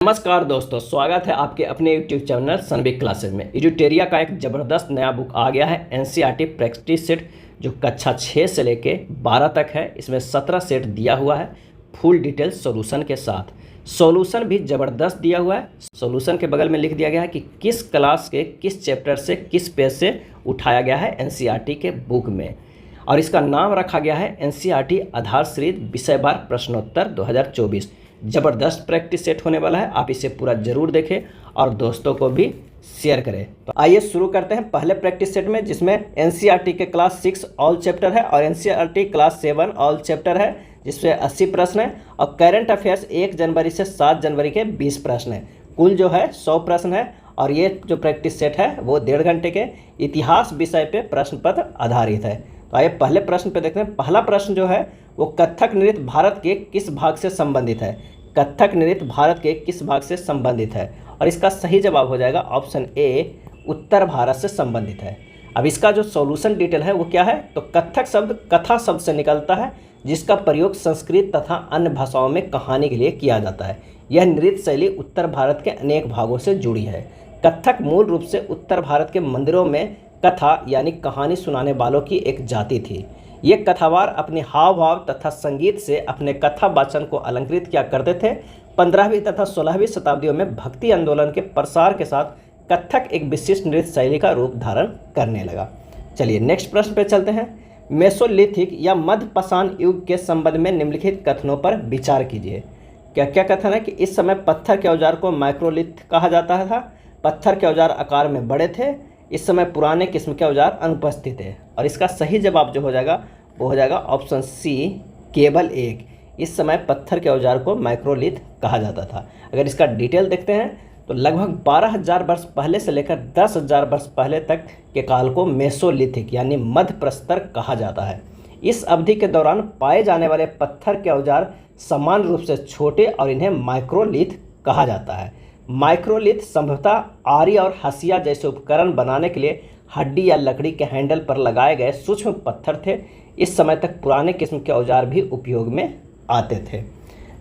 नमस्कार दोस्तों, स्वागत है आपके अपने यूट्यूब चैनल सनबिग क्लासेज में। एजुटेरिया का एक ज़बरदस्त नया बुक आ गया है, एनसीईआरटी प्रैक्टिस सेट, जो कक्षा 6 से लेके 12 तक है। इसमें 17 सेट दिया हुआ है फुल डिटेल सॉल्यूशन के साथ। सॉल्यूशन भी ज़बरदस्त दिया हुआ है। सॉल्यूशन के बगल में लिख दिया गया है कि किस क्लास के किस चैप्टर से किस पेज से उठाया गया है एनसीईआरटी के बुक में, और इसका नाम रखा गया है एनसीईआरटी आधार सीरीज विषयवार प्रश्नोत्तर 2024। ज़बरदस्त प्रैक्टिस सेट होने वाला है, आप इसे पूरा ज़रूर देखें और दोस्तों को भी शेयर करें। तो आइए शुरू करते हैं पहले प्रैक्टिस सेट में, जिसमें एनसीईआरटी के क्लास 6 ऑल चैप्टर है और एनसीईआरटी क्लास 7 ऑल चैप्टर है, जिसमें 80 प्रश्न है। और करंट अफेयर्स 1 जनवरी से 7 जनवरी के 20 प्रश्न है। कुल जो है 100 प्रश्न है। और ये जो प्रैक्टिस सेट है वो 1.5 घंटे के इतिहास विषय पे प्रश्न पत्र आधारित है। तो आइए पहले प्रश्न पे देखते हैं। पहला प्रश्न जो है वो कथक नृत्य भारत के किस भाग से संबंधित है। कथक नृत्य भारत के किस भाग से संबंधित है, और इसका सही जवाब हो जाएगा ऑप्शन ए, उत्तर भारत से संबंधित है। अब इसका जो सॉल्यूशन डिटेल है वो क्या है, तो कथक शब्द कथा शब्द से निकलता है, जिसका प्रयोग संस्कृत तथा अन्य भाषाओं में कहानी के लिए किया जाता है। यह नृत्य शैली उत्तर भारत के अनेक भागों से जुड़ी है। कथक मूल रूप से उत्तर भारत के मंदिरों में कथा यानी कहानी सुनाने वालों की एक जाति थी। ये कथावार अपने हाव भाव तथा संगीत से अपने कथा वाचन को अलंकृत किया करते थे। 15वीं तथा 16वीं शताब्दियों में भक्ति आंदोलन के प्रसार के साथ कथक एक विशिष्ट नृत्य शैली का रूप धारण करने लगा। चलिए नेक्स्ट प्रश्न पे चलते हैं। मेसोलिथिक या मध्यपाषाण युग के संबंध में निम्नलिखित कथनों पर विचार कीजिए। क्या क्या कथन है कि इस समय पत्थर के औजार को माइक्रोलिथ कहा जाता था। पत्थर के औजार आकार में बड़े थे। इस समय पुराने किस्म के औजार अनुपस्थित है, और इसका सही जवाब जो हो जाएगा वो हो जाएगा ऑप्शन सी, केवल एक। इस समय पत्थर के औजार को माइक्रोलिथ कहा जाता था। अगर इसका डिटेल देखते हैं तो लगभग 12,000 वर्ष पहले से लेकर 10,000 वर्ष पहले तक के काल को मेसोलिथिक यानी मध्य प्रस्तर कहा जाता है। इस अवधि के दौरान पाए जाने वाले पत्थर के औजार समान रूप से छोटे और इन्हें माइक्रोलिथ कहा जाता है। माइक्रोलिथ संभवतः आरी और हसिया जैसे उपकरण बनाने के लिए हड्डी या लकड़ी के हैंडल पर लगाए गए सूक्ष्म पत्थर थे। इस समय तक पुराने किस्म के औजार भी उपयोग में आते थे।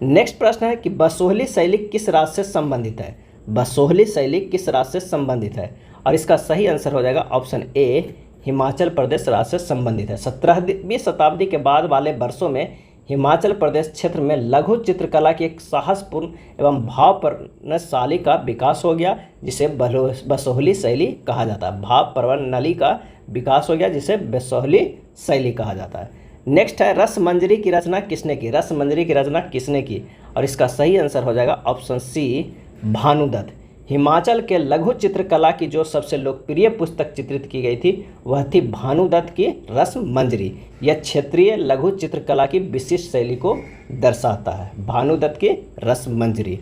नेक्स्ट प्रश्न है कि बसोहली शैली किस राज्य से संबंधित है। बसोहली शैली किस राज्य से संबंधित है, और इसका सही आंसर हो जाएगा ऑप्शन ए, हिमाचल प्रदेश राज्य से संबंधित है। 17वीं शताब्दी के बाद वाले वर्षों में हिमाचल प्रदेश क्षेत्र में लघु चित्रकला की एक साहसपूर्ण एवं भावप्रवणशाली का विकास हो गया, जिसे बसोहली शैली कहा जाता है। भावप्रवणशाली का विकास हो गया, जिसे बसोहली शैली कहा जाता है। नेक्स्ट है रसमंजरी की रचना किसने की। रसमंजरी की रचना किसने की, और इसका सही आंसर हो जाएगा ऑप्शन सी, भानुदत्त। हिमाचल के लघु चित्रकला की जो सबसे लोकप्रिय पुस्तक चित्रित की गई थी वह थी भानुदत्त की रसमंजरी। यह क्षेत्रीय लघु चित्रकला की विशिष्ट शैली को दर्शाता है, भानुदत्त की रसमंजरी।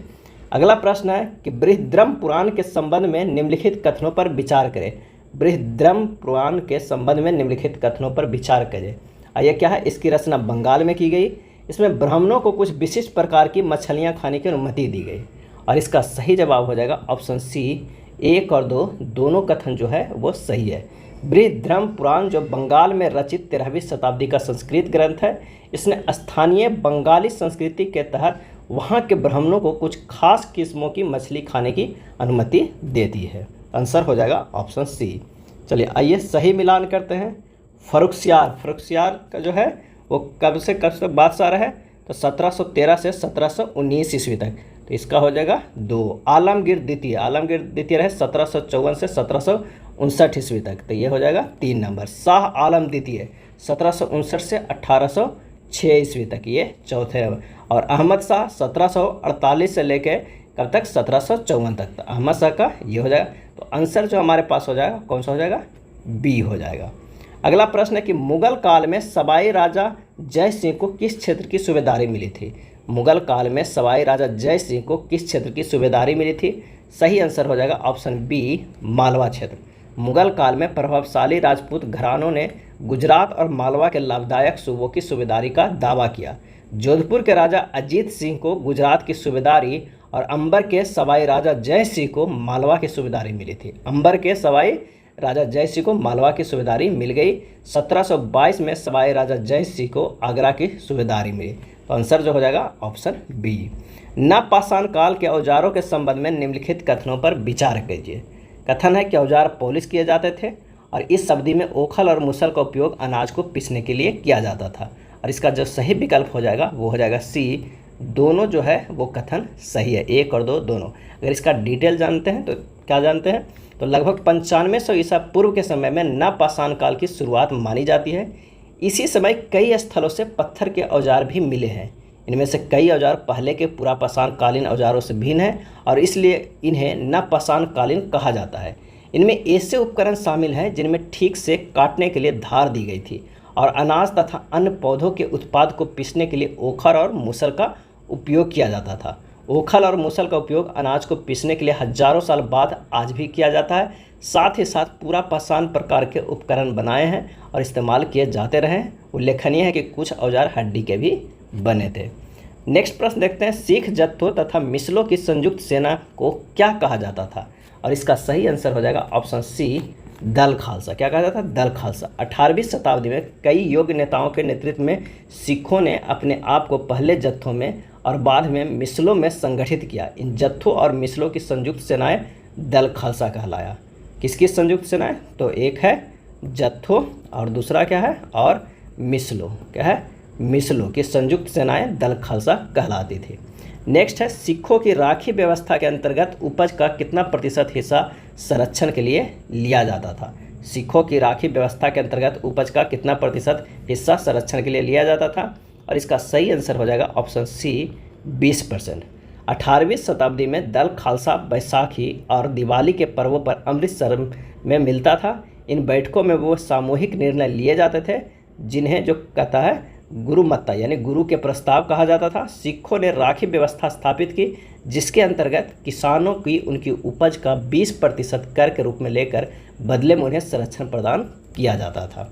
अगला प्रश्न है कि बृहद्रम पुराण के संबंध में निम्नलिखित कथनों पर विचार करें। बृहद्रम पुराण के संबंध में निम्नलिखित कथनों पर विचार करें। यह क्या है, इसकी रचना बंगाल में की गई। इसमें ब्राह्मणों को कुछ विशिष्ट प्रकार की मछलियाँ खाने की अनुमति दी गई, और इसका सही जवाब हो जाएगा ऑप्शन सी, 1 और 2 दोनों कथन जो है वो सही है। बृहद्रम पुराण जो बंगाल में रचित 13वीं शताब्दी का संस्कृत ग्रंथ है, इसने स्थानीय बंगाली संस्कृति के तहत वहाँ के ब्राह्मणों को कुछ खास किस्मों की मछली खाने की अनुमति देती है। आंसर हो जाएगा ऑप्शन सी। चलिए आइए सही मिलान करते हैं। फर्रुखसियार का जो है वो कब से बादशाह रहे, तो 1713 से 1719 ईस्वी तक, तो इसका हो जाएगा 2। आलमगीर द्वितीय रहे 1754 से 1759 ईस्वी तक, तो ये हो जाएगा 3 नंबर। शाह आलम द्वितीय 1759 से 1806 ईस्वी तक, ये चौथे नंबर। और अहमद शाह 1748 से लेकर कब तक, 1754 तक, तो अहमद शाह का ये हो जाएगा। तो आंसर जो हमारे पास हो जाएगा कौन सा हो जाएगा, बी हो जाएगा। अगला प्रश्न है कि मुगल काल में सवाई राजा जय सिंह को किस क्षेत्र की सूबेदारी मिली थी। मुगल काल में सवाई राजा जय सिंह को किस क्षेत्र की सूबेदारी मिली थी। सही आंसर हो जाएगा ऑप्शन बी, मालवा क्षेत्र। मुगल काल में प्रभावशाली राजपूत घरानों ने गुजरात और मालवा के लाभदायक सूबों की सूबेदारी का दावा किया। जोधपुर के राजा अजीत सिंह को गुजरात की सूबेदारी और अंबर के सवाई राजा जय सिंह को मालवा की सूबेदारी मिली थी। अंबर के सवाई राजा जय सिंह को मालवा की सूबेदारी मिल गई। 1722 में सवाई राजा जय सिंह को आगरा की सूबेदारी मिली। तो आंसर जो हो जाएगा ऑप्शन बी। नवपाषाण काल के औजारों के संबंध में निम्नलिखित कथनों पर विचार कीजिए। कथन है कि औजार पॉलिश किए जाते थे और इस अवधि में ओखल और मुसल का उपयोग अनाज को पीसने के लिए किया जाता था। और इसका जो सही विकल्प हो जाएगा वो हो जाएगा सी, दोनों जो है वो कथन सही है, 1 और 2 दोनों। अगर इसका डिटेल जानते हैं तो क्या जानते हैं, तो लगभग 9500 ईसा पूर्व के समय में नवपाषाण काल की शुरुआत मानी जाती है। इसी समय कई स्थलों से पत्थर के औजार भी मिले हैं। इनमें से कई औजार पहले के पुरापाषाण कालीन औजारों से भिन्न हैं और इसलिए इन्हें नवपाषाण कालीन कहा जाता है। इनमें ऐसे उपकरण शामिल हैं जिनमें ठीक से काटने के लिए धार दी गई थी और अनाज तथा अन्य पौधों के उत्पाद को पीसने के लिए ओखल और मुसल का उपयोग किया जाता था। ओखल और मुसल का उपयोग अनाज को पीसने के लिए हजारों साल बाद आज भी किया जाता है। साथ ही साथ पुरापाषाण प्रकार के उपकरण बनाए हैं और इस्तेमाल किए जाते रहे हैं। उल्लेखनीय है कि कुछ औजार हड्डी के भी बने थे। नेक्स्ट प्रश्न देखते हैं, सिख जत्थों तथा मिसलों की संयुक्त सेना को क्या कहा जाता था? और इसका सही आंसर हो जाएगा ऑप्शन सी, दल खालसा। क्या कहा जाता था? दल खालसा। 18वीं शताब्दी में कई योग्य नेताओं के नेतृत्व में सिखों ने अपने आप को पहले जत्थों में और बाद में मिसलों में संगठित किया। इन जत्थों और मिसलों की संयुक्त सेनाएं दल खालसा कहलाया। किसकी संयुक्त सेनाएं? तो एक है जत्थों और दूसरा क्या है? और मिसलों। क्या है? मिसलों की संयुक्त सेनाएं दल खालसा कहलाती थी। नेक्स्ट है, सिखों की राखी व्यवस्था के अंतर्गत उपज का कितना प्रतिशत हिस्सा संरक्षण के लिए लिया जाता था? सिखों की राखी व्यवस्था के अंतर्गत उपज का कितना प्रतिशत हिस्सा संरक्षण के लिए लिया जाता था? और इसका सही आंसर हो जाएगा ऑप्शन सी, 20%। 18वीं शताब्दी में दल खालसा बैसाखी और दिवाली के पर्वों पर अमृतसर में मिलता था। इन बैठकों में वो सामूहिक निर्णय लिए जाते थे जिन्हें जो कहता है गुरुमत्ता यानी गुरु के प्रस्ताव कहा जाता था। सिखों ने राखी व्यवस्था स्थापित की जिसके अंतर्गत किसानों की उनकी उपज का 20% कर के रूप में लेकर बदले में उन्हें संरक्षण प्रदान किया जाता था।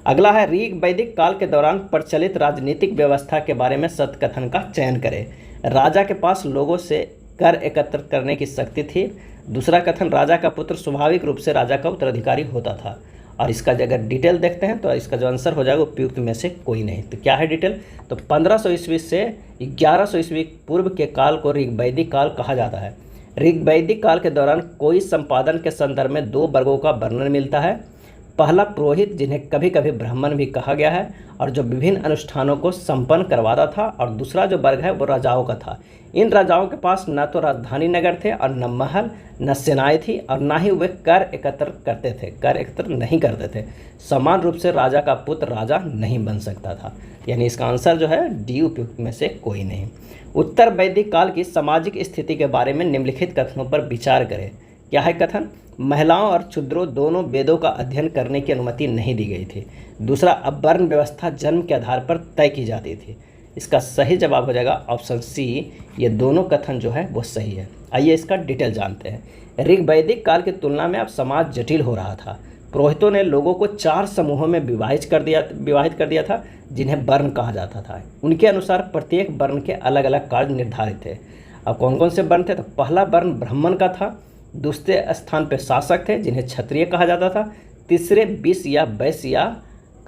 अगला है, ऋग वैदिक काल के दौरान प्रचलित राजनीतिक व्यवस्था के बारे में सत्य कथन का चयन करें। राजा के पास लोगों से कर एकत्र करने की शक्ति थी। दूसरा कथन, राजा का पुत्र स्वाभाविक रूप से राजा का उत्तराधिकारी होता था। और इसका अगर डिटेल देखते हैं तो इसका जो आंसर हो जाएगा उपयुक्त में से कोई नहीं। तो क्या है डिटेल? तो 1500 ईस्वी से 1100 ईस्वी पूर्व के काल को ऋग्वैदिक काल कहा जाता है। ऋग्वैदिक काल के दौरान कोई संपादन के संदर्भ में 2 वर्गों का वर्णन मिलता है। पहला पुरोहित, जिन्हें कभी कभी ब्राह्मण भी कहा गया है और जो विभिन्न अनुष्ठानों को संपन्न करवाता था, और दूसरा जो वर्ग है वो राजाओं का था। इन राजाओं के पास न तो राजधानी नगर थे और न महल, न सेनाएं थी और ना ही वे कर एकत्र करते थे, कर एकत्र नहीं करते थे। समान रूप से राजा का पुत्र राजा नहीं बन सकता था। यानी इसका आंसर जो है डी, उपयुक्त में से कोई नहीं। उत्तर वैदिक काल की सामाजिक स्थिति के बारे में निम्नलिखित कथनों पर विचार करें। क्या है कथन? महिलाओं और क्षुद्रों दोनों वेदों का अध्ययन करने की अनुमति नहीं दी गई थी। दूसरा, अब वर्ण व्यवस्था जन्म के आधार पर तय की जाती थी। इसका सही जवाब हो जाएगा ऑप्शन सी, ये दोनों कथन जो है वो सही है। आइए इसका डिटेल जानते हैं। ऋग्वैदिक काल की तुलना में अब समाज जटिल हो रहा था। पुरोहितों ने लोगों को 4 समूहों में विवाहित कर दिया था जिन्हें वर्ण कहा जाता था। उनके अनुसार प्रत्येक वर्ण के अलग अलग कार्य निर्धारित थे। अब कौन कौन से वर्ण थे? तो पहला वर्ण ब्राह्मण का था, दूसरे स्थान पर शासक थे जिन्हें क्षत्रिय कहा जाता था, तीसरे विश्य या वैश्य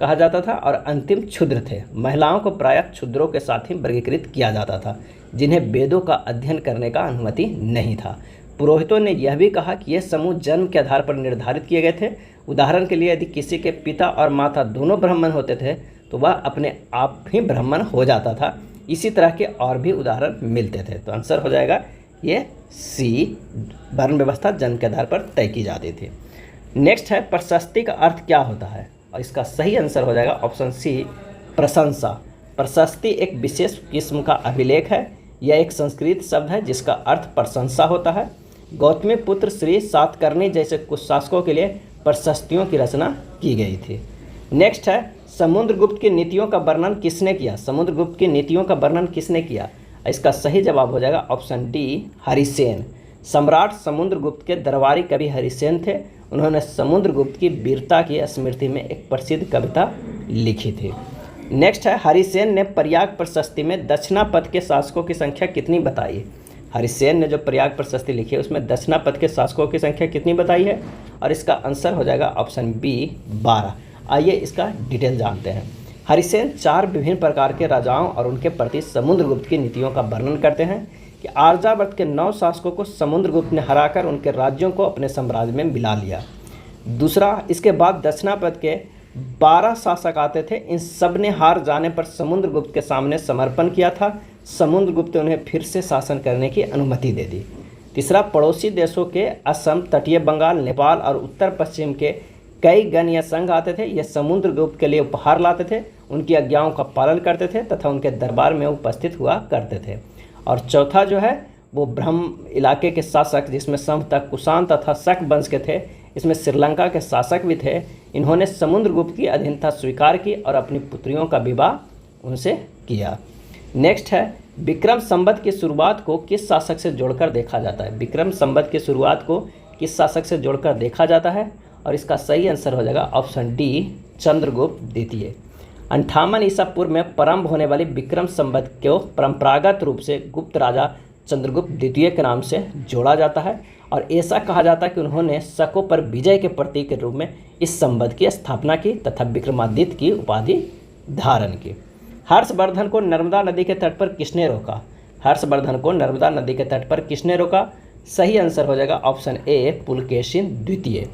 कहा जाता था और अंतिम क्षुद्र थे। महिलाओं को प्रायः क्षुद्रों के साथ ही वर्गीकृत किया जाता था जिन्हें वेदों का अध्ययन करने का अनुमति नहीं था। पुरोहितों ने यह भी कहा कि ये समूह जन्म के आधार पर निर्धारित किए गए थे। उदाहरण के लिए यदि किसी के पिता और माता दोनों ब्राह्मण होते थे तो वह अपने आप ही ब्राह्मण हो जाता था। इसी तरह के और भी उदाहरण मिलते थे। तो आंसर हो जाएगा ये सी, वर्ण व्यवस्था जन्म के आधार पर तय की जाती थी। नेक्स्ट है, प्रशस्ति का अर्थ क्या होता है? और इसका सही आंसर हो जाएगा ऑप्शन सी, प्रशंसा। प्रशस्ति एक विशेष किस्म का अभिलेख है। यह एक संस्कृत शब्द है जिसका अर्थ प्रशंसा होता है। गौतमी पुत्र श्री सातकर्णी जैसे कुछ शासकों के लिए प्रशस्तियों की रचना की गई थी। नेक्स्ट है, समुद्रगुप्त की नीतियों का वर्णन किसने किया? समुद्रगुप्त की नीतियों का वर्णन किसने किया? इसका सही जवाब हो जाएगा ऑप्शन डी, हरिसेन। सम्राट समुद्रगुप्त के दरबारी कवि हरिसेन थे। उन्होंने समुद्रगुप्त की वीरता की स्मृति में एक प्रसिद्ध कविता लिखी थी। नेक्स्ट है, हरिसेन ने प्रयाग प्रशस्ति में दक्षिणापथ के शासकों की संख्या कितनी बताई? हरिसेन ने जो प्रयाग प्रशस्ति लिखी है उसमें दक्षिणापथ के शासकों की संख्या कितनी बताई है? और इसका आंसर हो जाएगा ऑप्शन बी, 12। आइए इसका डिटेल जानते हैं। हरिसेन 4 विभिन्न प्रकार के राजाओं और उनके प्रति समुद्रगुप्त की नीतियों का वर्णन करते हैं कि आर्यावर्त के 9 शासकों को समुद्रगुप्त ने हराकर उनके राज्यों को अपने साम्राज्य में मिला लिया। दूसरा, इसके बाद दक्षिणापथ के 12 शासक आते थे। इन सब ने हार जाने पर समुद्रगुप्त के सामने समर्पण किया था। समुद्रगुप्त ने उन्हें फिर से शासन करने की अनुमति दे दी। तीसरा, पड़ोसी देशों के असम, तटीय बंगाल, नेपाल और उत्तर पश्चिम के कई गण या संघ आते थे। ये समुद्रगुप्त के लिए उपहार लाते थे, उनकी आज्ञाओं का पालन करते थे तथा उनके दरबार में उपस्थित हुआ करते थे। और चौथा जो है वो ब्रह्म इलाके के शासक, जिसमें संभवतः कुषाण तथा शक वंश के थे। इसमें श्रीलंका के शासक भी थे। इन्होंने समुद्रगुप्त की अधीनता स्वीकार की और अपनी पुत्रियों का विवाह उनसे किया। नेक्स्ट है, विक्रम संवत की शुरुआत को किस शासक से जोड़कर देखा जाता है? विक्रम संवत की शुरुआत को किस शासक से जोड़कर देखा जाता है? और इसका सही आंसर हो जाएगा ऑप्शन डी, चंद्रगुप्त द्वितीय। 58 ईसा पूर्व में प्रारंभ होने वाली विक्रम संवत को परंपरागत रूप से गुप्त राजा चंद्रगुप्त द्वितीय के नाम से जोड़ा जाता है और ऐसा कहा जाता है कि उन्होंने शकों पर विजय के प्रतीक के रूप में इस संवत की स्थापना की तथा विक्रमादित्य की उपाधि धारण की। हर्षवर्धन को नर्मदा नदी के तट पर किसने रोका? हर्षवर्धन को नर्मदा नदी के तट पर किसने रोका? सही आंसर हो जाएगा ऑप्शन ए, पुलकेशिन द्वितीय।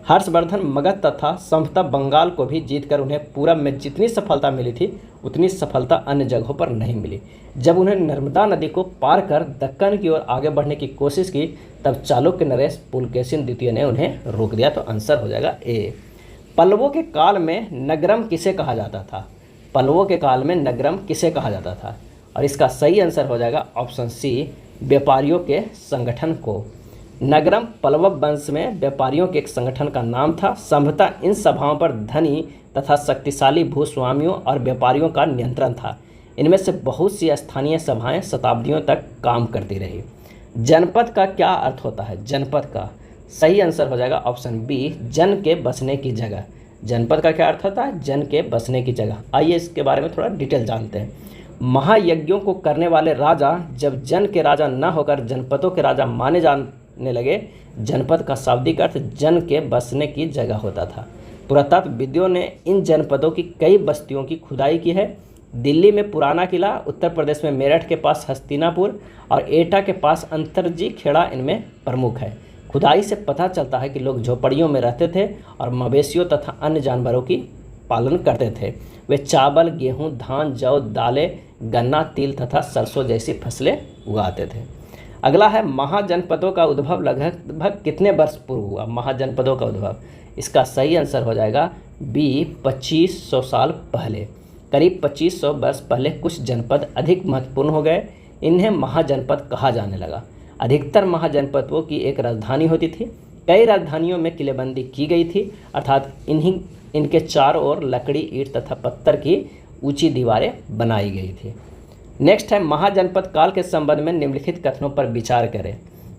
हर्षवर्धन मगध तथा संभवतः बंगाल को भी जीतकर उन्हें पूरब में जितनी सफलता मिली थी उतनी सफलता अन्य जगहों पर नहीं मिली। जब उन्हें नर्मदा नदी को पार कर दक्कन की ओर आगे बढ़ने की कोशिश की तब चालुक्य नरेश पुलकेशिन द्वितीय ने उन्हें रोक दिया। तो आंसर हो जाएगा ए। पल्लवों के काल में नगरम किसे कहा जाता था? पल्लवों के काल में नगरम किसे कहा जाता था? और इसका सही आंसर हो जाएगा ऑप्शन सी, व्यापारियों के संगठन को। नगरम पल्लव वंश में व्यापारियों के एक संगठन का नाम था। संभवतः इन सभाओं पर धनी तथा शक्तिशाली भूस्वामियों और व्यापारियों का नियंत्रण था। इनमें से बहुत सी स्थानीय सभाएं शताब्दियों तक काम करती रही। जनपद का क्या अर्थ होता है? जनपद का सही आंसर हो जाएगा ऑप्शन बी, जन के बसने की जगह। जनपद का क्या अर्थ होता है? जन के बसने की जगह। आइए इसके बारे में थोड़ा डिटेल जानते हैं। महायज्ञों को करने वाले राजा जब जन के राजा न होकर जनपदों के राजा माने जाने लगे, जनपद का शाब्दिक अर्थ जन के बसने की जगह होता था। पुरातत्वविदों ने इन जनपदों की कई बस्तियों की खुदाई की है। दिल्ली में पुराना किला, उत्तर प्रदेश में मेरठ के पास हस्तिनापुर और एटा के पास अंतरजी खेड़ा इनमें प्रमुख है। खुदाई से पता चलता है कि लोग झोपड़ियों में रहते थे और मवेशियों तथा अन्य जानवरों की पालन करते थे। वे चावल, गेहूं, धान, जौ, दालें, गन्ना, तिल तथा सरसों जैसी फसलें उगाते थे। अगला है, महाजनपदों का उद्भव लगभग कितने वर्ष पूर्व हुआ? महाजनपदों का उद्भव, इसका सही आंसर हो जाएगा बी, 2500 साल पहले। करीब 2500 वर्ष पहले कुछ जनपद अधिक महत्वपूर्ण हो गए। इन्हें महाजनपद कहा जाने लगा। अधिकतर महाजनपदों की एक राजधानी होती थी। कई राजधानियों में किलेबंदी की गई थी, अर्थात इनके चारों ओर लकड़ी, ईंट तथा पत्थर की ऊंची दीवारें बनाई गई थी। नेक्स्ट है, महाजनपद काल के संबंध में निम्नलिखित कथनों पर विचार करें।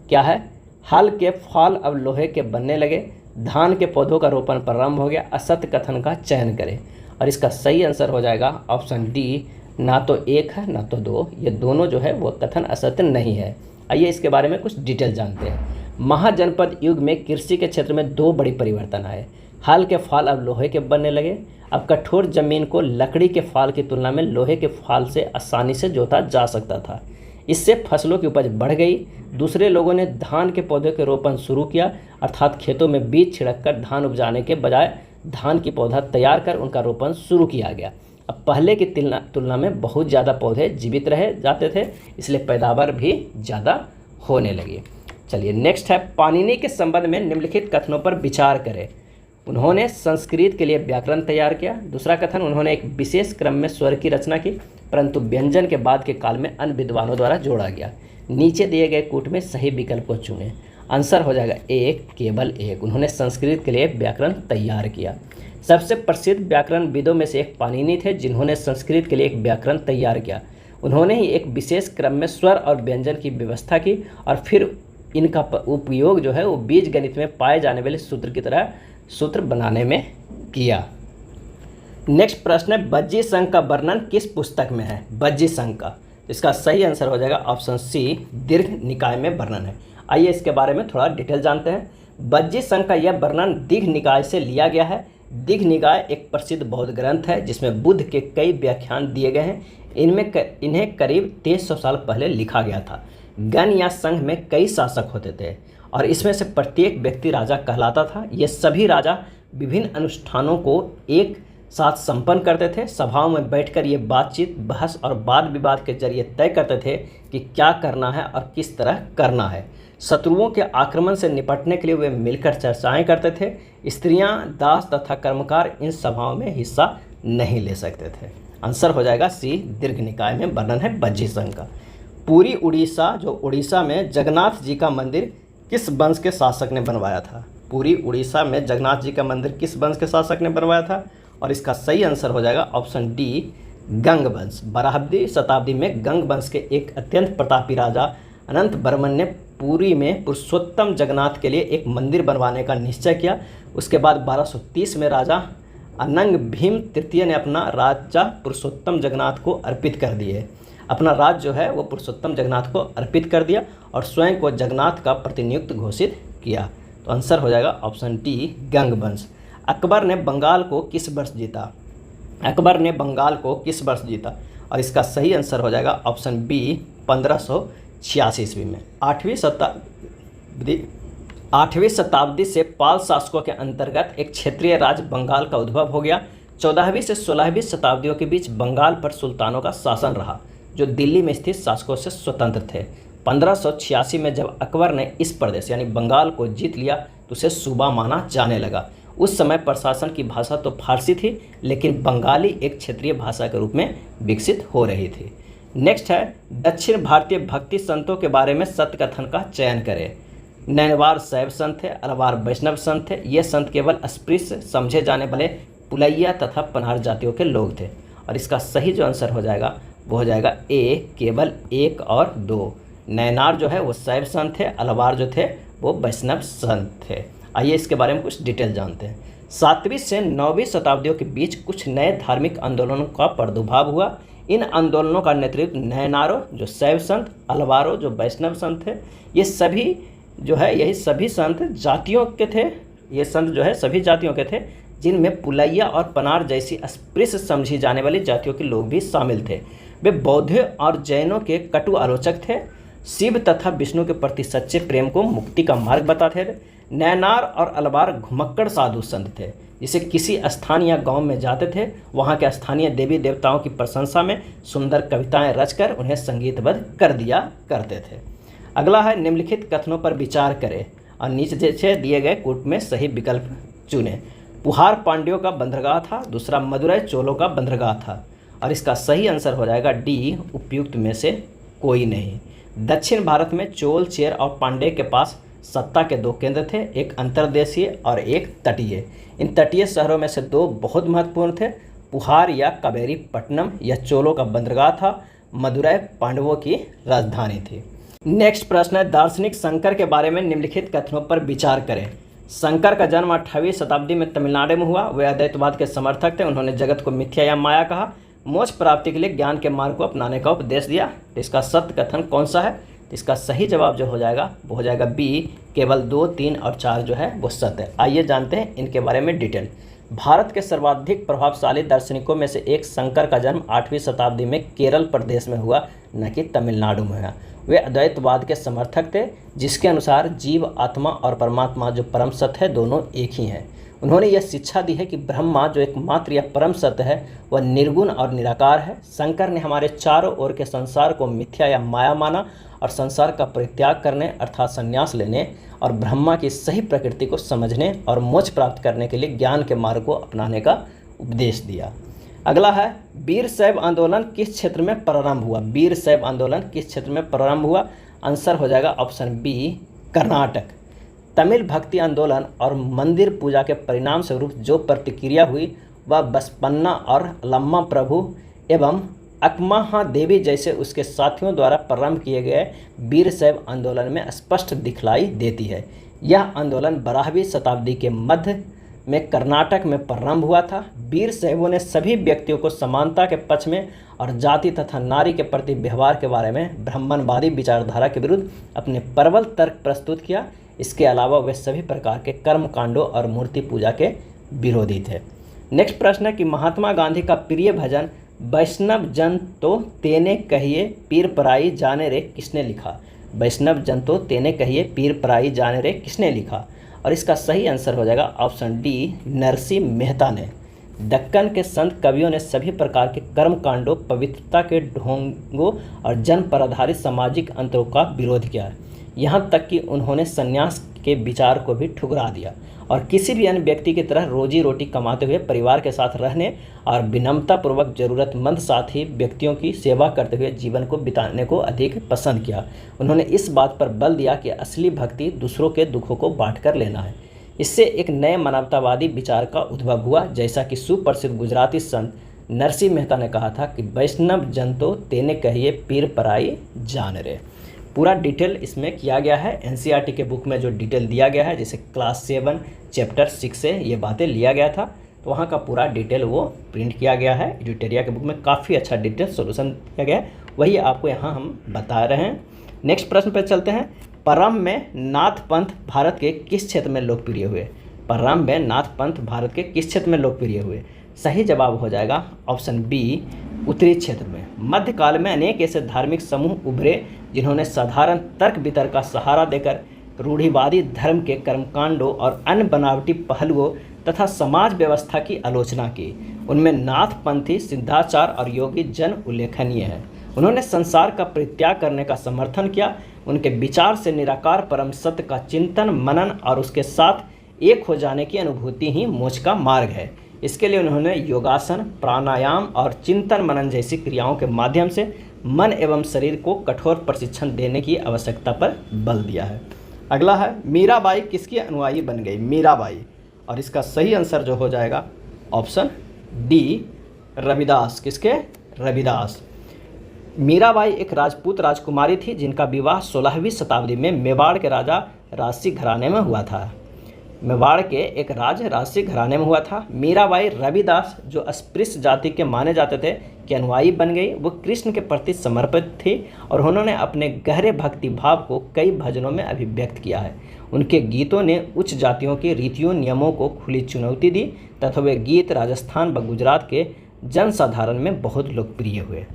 क्या है? हल के फाल अब लोहे के बनने लगे, धान के पौधों का रोपण प्रारंभ हो गया, असत्य कथन का चयन करें। और इसका सही आंसर हो जाएगा ऑप्शन डी, ना तो एक है ना तो दो। ये दोनों जो है वो कथन असत्य नहीं है। आइए इसके बारे में कुछ डिटेल जानते हैं। महाजनपद युग में कृषि के क्षेत्र में दो बड़ी परिवर्तन आए। हल के फाल अब लोहे के बनने लगे। अब कठोर जमीन को लकड़ी के फाल की तुलना में लोहे के फाल से आसानी से जोता जा सकता था। इससे फसलों की उपज बढ़ गई। दूसरे लोगों ने धान के पौधे के रोपण शुरू किया, अर्थात खेतों में बीज छिड़ककर धान उपजाने के बजाय धान की पौधा तैयार कर उनका रोपण शुरू किया गया। अब पहले की तुलना में बहुत ज़्यादा पौधे जीवित रहे जाते थे, इसलिए पैदावार भी ज़्यादा होने लगी। चलिए नेक्स्ट है, पाणिनि के संबंध में निम्नलिखित कथनों पर विचार करें। उन्होंने संस्कृत के लिए व्याकरण तैयार किया। दूसरा कथन, उन्होंने एक विशेष क्रम में स्वर की रचना की, परंतु व्यंजन के बाद के काल में अन्य विद्वानों द्वारा जोड़ा गया। नीचे दिए गए कूट में सही विकल्प को चुनें। आंसर हो जाएगा एक, केवल एक। उन्होंने संस्कृत के लिए व्याकरण तैयार किया। सबसे प्रसिद्ध व्याकरण विदों में से एक पाणिनि थे, जिन्होंने संस्कृत के लिए एक व्याकरण तैयार किया। उन्होंने ही एक विशेष क्रम में स्वर और व्यंजन की व्यवस्था की और फिर इनका उपयोग जो है वो बीज गणित में पाए जाने वाले सूत्र की तरह सूत्र बनाने में किया। नेक्स्ट प्रश्न है, बज्जी संघ का वर्णन किस पुस्तक में है? बज्जी संघ का, इसका सही आंसर हो जाएगा ऑप्शन सी, दीर्घ निकाय में वर्णन है। आइए इसके बारे में थोड़ा डिटेल जानते हैं। बज्जी संघ का यह वर्णन दीर्घ निकाय से लिया गया है। दीर्घ निकाय एक प्रसिद्ध बौद्ध ग्रंथ है जिसमें बुद्ध के कई व्याख्यान दिए गए हैं। इन्हें करीब 2300 साल पहले लिखा गया था। गण या संघ में कई शासक होते थे और इसमें से प्रत्येक व्यक्ति राजा कहलाता था। ये सभी राजा विभिन्न अनुष्ठानों को एक साथ संपन्न करते थे। सभाओं में बैठकर ये बातचीत, बहस और वाद विवाद के जरिए तय करते थे कि क्या करना है और किस तरह करना है। शत्रुओं के आक्रमण से निपटने के लिए वे मिलकर चर्चाएं करते थे। स्त्रियां, दास तथा कर्मकार इन सभाओं में हिस्सा नहीं ले सकते थे। आंसर हो जाएगा सी, दीर्घ निकाय में वर्णन है बज्जी संघ का। पूरी उड़ीसा, जो उड़ीसा में जगन्नाथ जी का मंदिर किस वंश के शासक ने बनवाया था? पूरी उड़ीसा में जगन्नाथ जी का मंदिर किस वंश के शासक ने बनवाया था? और इसका सही आंसर हो जाएगा ऑप्शन डी, गंग वंश। 12वीं शताब्दी में गंग वंश के एक अत्यंत प्रतापी राजा अनंत वर्मन ने पुरी में पुरुषोत्तम जगन्नाथ के लिए एक मंदिर बनवाने का निश्चय किया। उसके बाद 1230 में राजा अनंग भीम तृतीय ने अपना राजा पुरुषोत्तम जगन्नाथ को अर्पित कर दिए। अपना राज जो है वो पुरुषोत्तम जगन्नाथ को अर्पित कर दिया और स्वयं को जगन्नाथ का प्रतिनियुक्त घोषित किया। तो आंसर हो जाएगा ऑप्शन डी, गंग वंश। अकबर ने बंगाल को किस वर्ष जीता? अकबर ने बंगाल को किस वर्ष जीता? और इसका सही आंसर हो जाएगा ऑप्शन बी, 1586 ईस्वी में। 8वीं शताब्दी से पाल शासकों के अंतर्गत एक क्षेत्रीय राज्य बंगाल का उद्भव हो गया। 14वीं से 16वीं शताब्दियों के बीच बंगाल पर सुल्तानों का शासन रहा, जो दिल्ली में स्थित शासकों से स्वतंत्र थे। 1586 में जब अकबर ने इस प्रदेश यानी बंगाल को जीत लिया तो उसे सूबा माना जाने लगा। उस समय प्रशासन की भाषा तो फारसी थी, लेकिन बंगाली एक क्षेत्रीय भाषा के रूप में विकसित हो रही थी। नेक्स्ट है, दक्षिण भारतीय भक्ति संतों के बारे में सत्य कथन का चयन करें। नैनवार शैव संत थे, अलवार वैष्णव संत थे। ये संत केवल अस्पृश्य समझे जाने वाले पुलैया तथा पनार जातियों के लोग थे। और इसका सही जो आंसर हो जाएगा वो हो जाएगा ए, केवल 1 और 2। नैनार जो है वो शैव संत थे, अलवार जो थे वो वैष्णव संत थे। आइए इसके बारे में कुछ डिटेल जानते हैं। 7वीं से 9वीं शताब्दियों के बीच कुछ नए धार्मिक आंदोलनों का प्रादुर्भाव हुआ। इन आंदोलनों का नेतृत्व नैनारों जो शैव संत, अलवारों जो वैष्णव संत थे, ये सभी जो है यही सभी संत जातियों के थे। ये संत जो है सभी जातियों के थे, जिनमें पुलैया और पनार जैसी अस्पृश्य समझी जाने वाली जातियों के लोग भी शामिल थे। वे बौद्ध और जैनों के कटु आलोचक थे। शिव तथा विष्णु के प्रति सच्चे प्रेम को मुक्ति का मार्ग बताते थे। नैनार और अलवार घुमक्कड़ साधु संत थे, जिसे किसी स्थान या गांव में जाते थे, वहां के स्थानीय देवी देवताओं की प्रशंसा में सुंदर कविताएं रचकर उन्हें संगीतबद्ध कर दिया करते थे। अगला है, निम्नलिखित कथनों पर विचार करें और नीचे जैसे दिए गए कूट में सही विकल्प चुनें। पुहार पांड्यों का बंदरगाह था, दूसरा मदुरै चोलों का बंदरगाह था। और इसका सही आंसर हो जाएगा डी, उपयुक्त में से कोई नहीं। दक्षिण भारत में चोल, चेर और पांडे के पास सत्ता के 2 केंद्र थे, एक अंतर्देशीय और एक तटीय। इन तटीय शहरों में से 2 बहुत महत्वपूर्ण थे। पुहार या कावेरी पट्टनम यह चोलों का बंदरगाह था, मदुरै पांडवों की राजधानी थी। नेक्स्ट प्रश्न है, दार्शनिक शंकर के बारे में निम्नलिखित कथनों पर विचार करें। शंकर का जन्म 8वीं शताब्दी में तमिलनाडु में हुआ। वे अद्वैतवाद के समर्थक थे। उन्होंने जगत को मिथ्या या माया कहा। मोक्ष प्राप्ति के लिए ज्ञान के मार्ग को अपनाने का उपदेश दिया। तो इसका सत्य कथन कौन सा है? तो इसका सही जवाब जो हो जाएगा वो हो जाएगा बी, केवल 2, 3 और 4 जो है वो सत्य है। आइए जानते हैं इनके बारे में डिटेल। भारत के सर्वाधिक प्रभावशाली दार्शनिकों में से एक शंकर का जन्म 8वीं शताब्दी में केरल प्रदेश में हुआ, न कि तमिलनाडु में हुआ। वे अद्वैतवाद के समर्थक थे, जिसके अनुसार जीव, आत्मा और परमात्मा जो परम सत्य है दोनों एक ही हैं। उन्होंने यह शिक्षा दी है कि ब्रह्मा जो एकमात्र या परम सत्य है वह निर्गुण और निराकार है। शंकर ने हमारे चारों ओर के संसार को मिथ्या या माया माना और संसार का परित्याग करने अर्थात संन्यास लेने और ब्रह्मा की सही प्रकृति को समझने और मोक्ष प्राप्त करने के लिए ज्ञान के मार्ग को अपनाने का उपदेश दिया। अगला है, वीर शैव आंदोलन किस क्षेत्र में प्रारंभ हुआ? वीर शैव आंदोलन किस क्षेत्र में प्रारंभ हुआ? आंसर हो जाएगा ऑप्शन बी, कर्नाटक। तमिल भक्ति आंदोलन और मंदिर पूजा के परिणाम स्वरूप जो प्रतिक्रिया हुई वह बसपन्ना और लम्मा प्रभु एवं अकमहा देवी जैसे उसके साथियों द्वारा प्रारंभ किए गए वीर शैव आंदोलन में स्पष्ट दिखलाई देती है। यह आंदोलन 12वीं शताब्दी के मध्य में कर्नाटक में प्रारंभ हुआ था। वीर शैवों ने सभी व्यक्तियों को समानता के पक्ष में और जाति तथा नारी के प्रति व्यवहार के बारे में ब्राह्मणवादी विचारधारा के विरुद्ध अपने प्रबल तर्क प्रस्तुत किया। इसके अलावा वे सभी प्रकार के कर्म कांडों और मूर्ति पूजा के विरोधी थे। नेक्स्ट प्रश्न है कि महात्मा गांधी का प्रिय भजन वैष्णव जन तो तेने कहिए पीर पराई जाने रे किसने लिखा? वैष्णव जन तो तेने कहिए पीर पराई जाने रे किसने लिखा? और इसका सही आंसर हो जाएगा ऑप्शन डी, नरसिंह मेहता ने। दक्कन के संत कवियों ने सभी प्रकार के कर्म कांडों, पवित्रता के ढोंगों और जन पर आधारित सामाजिक अंतरों का विरोध किया, यहाँ तक कि उन्होंने संन्यास के विचार को भी ठुकरा दिया और किसी भी अन्य व्यक्ति की तरह रोजी रोटी कमाते हुए परिवार के साथ रहने और विनम्रतापूर्वक जरूरतमंद साथी व्यक्तियों की सेवा करते हुए जीवन को बिताने को अधिक पसंद किया। उन्होंने इस बात पर बल दिया कि असली भक्ति दूसरों के दुखों को बांट कर लेना है। इससे एक नए मानवतावादी विचार का उद्भव हुआ, जैसा कि सुप्रसिद्ध गुजराती संत नरसिंह मेहता ने कहा था कि वैष्णव जन तो तेने कहिए पीर पराई जान रे। पूरा डिटेल इसमें किया गया है, एनसीईआरटी के बुक में जो डिटेल दिया गया है, जैसे क्लास 7 चैप्टर 6 से ये बातें लिया गया था, तो वहाँ का पूरा डिटेल वो प्रिंट किया गया है। एडिटोरिया के बुक में काफ़ी अच्छा डिटेल सोल्यूशन दिया गया है, वही आपको यहाँ हम बता रहे हैं। नेक्स्ट प्रश्न पर चलते हैं। परम में नाथ पंथ भारत के किस क्षेत्र में लोकप्रिय हुए? परम में नाथ पंथ भारत के किस क्षेत्र में लोकप्रिय हुए? सही जवाब हो जाएगा ऑप्शन बी, उत्तरी क्षेत्र में। मध्यकाल में अनेक ऐसे धार्मिक समूह उभरे जिन्होंने साधारण तर्क वितर्क का सहारा देकर रूढ़िवादी धर्म के कर्मकांडों और अन्य बनावटी पहलुओं तथा समाज व्यवस्था की आलोचना की। उनमें नाथपंथी, सिद्धाचार और योगी जन उल्लेखनीय हैं। उन्होंने संसार का परित्याग करने का समर्थन किया। उनके विचार से निराकार परम सत्य का चिंतन, मनन और उसके साथ एक हो जाने की अनुभूति ही मोक्ष का मार्ग है। इसके लिए उन्होंने योगासन, प्राणायाम और चिंतन मनन जैसी क्रियाओं के माध्यम से मन एवं शरीर को कठोर प्रशिक्षण देने की आवश्यकता पर बल दिया है। अगला है, मीराबाई किसकी अनुयायी बन गई? मीराबाई। और इसका सही आंसर जो हो जाएगा ऑप्शन डी, रविदास। किसके? रविदास। मीराबाई एक राजपूत राजकुमारी थी जिनका विवाह 16वीं शताब्दी में मेवाड़ के राजा राजसी घराने में हुआ था। मेवाड़ के एक राजसी घराने में हुआ था। मीराबाई रविदास, जो अस्पृश्य जाति के माने जाते थे, के अनुयायी बन गई। वो कृष्ण के प्रति समर्पित थी और उन्होंने अपने गहरे भक्ति भाव को कई भजनों में अभिव्यक्त किया है। उनके गीतों ने उच्च जातियों के रीतियों नियमों को खुली चुनौती दी तथा वे गीत राजस्थान व गुजरात के जनसाधारण में बहुत लोकप्रिय हुए।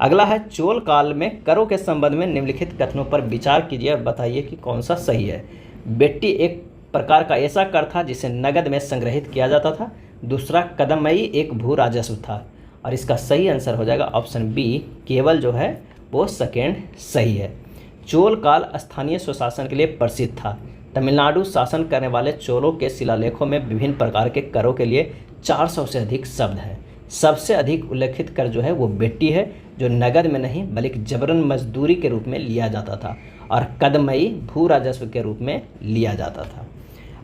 अगला है, चोल काल में करों के संबंध में निम्नलिखित कथनों पर विचार कीजिए और बताइए कि कौन सा सही है। बेट्टी एक प्रकार का ऐसा कर था जिसे नगद में संग्रहित किया जाता था। दूसरा, कदमई एक भू राजस्व था। और इसका सही आंसर हो जाएगा ऑप्शन बी, केवल जो है वो सेकेंड सही है। चोल काल स्थानीय स्वशासन के लिए प्रसिद्ध था। तमिलनाडु शासन करने वाले चोलों के शिलालेखों में विभिन्न प्रकार के करों के लिए 400 से अधिक शब्द हैं। सबसे अधिक उल्लेखित कर जो है वो बेट्टी है, जो नगद में नहीं बल्कि जबरन मजदूरी के रूप में लिया जाता था, और कदमई भू राजस्व के रूप में लिया जाता था।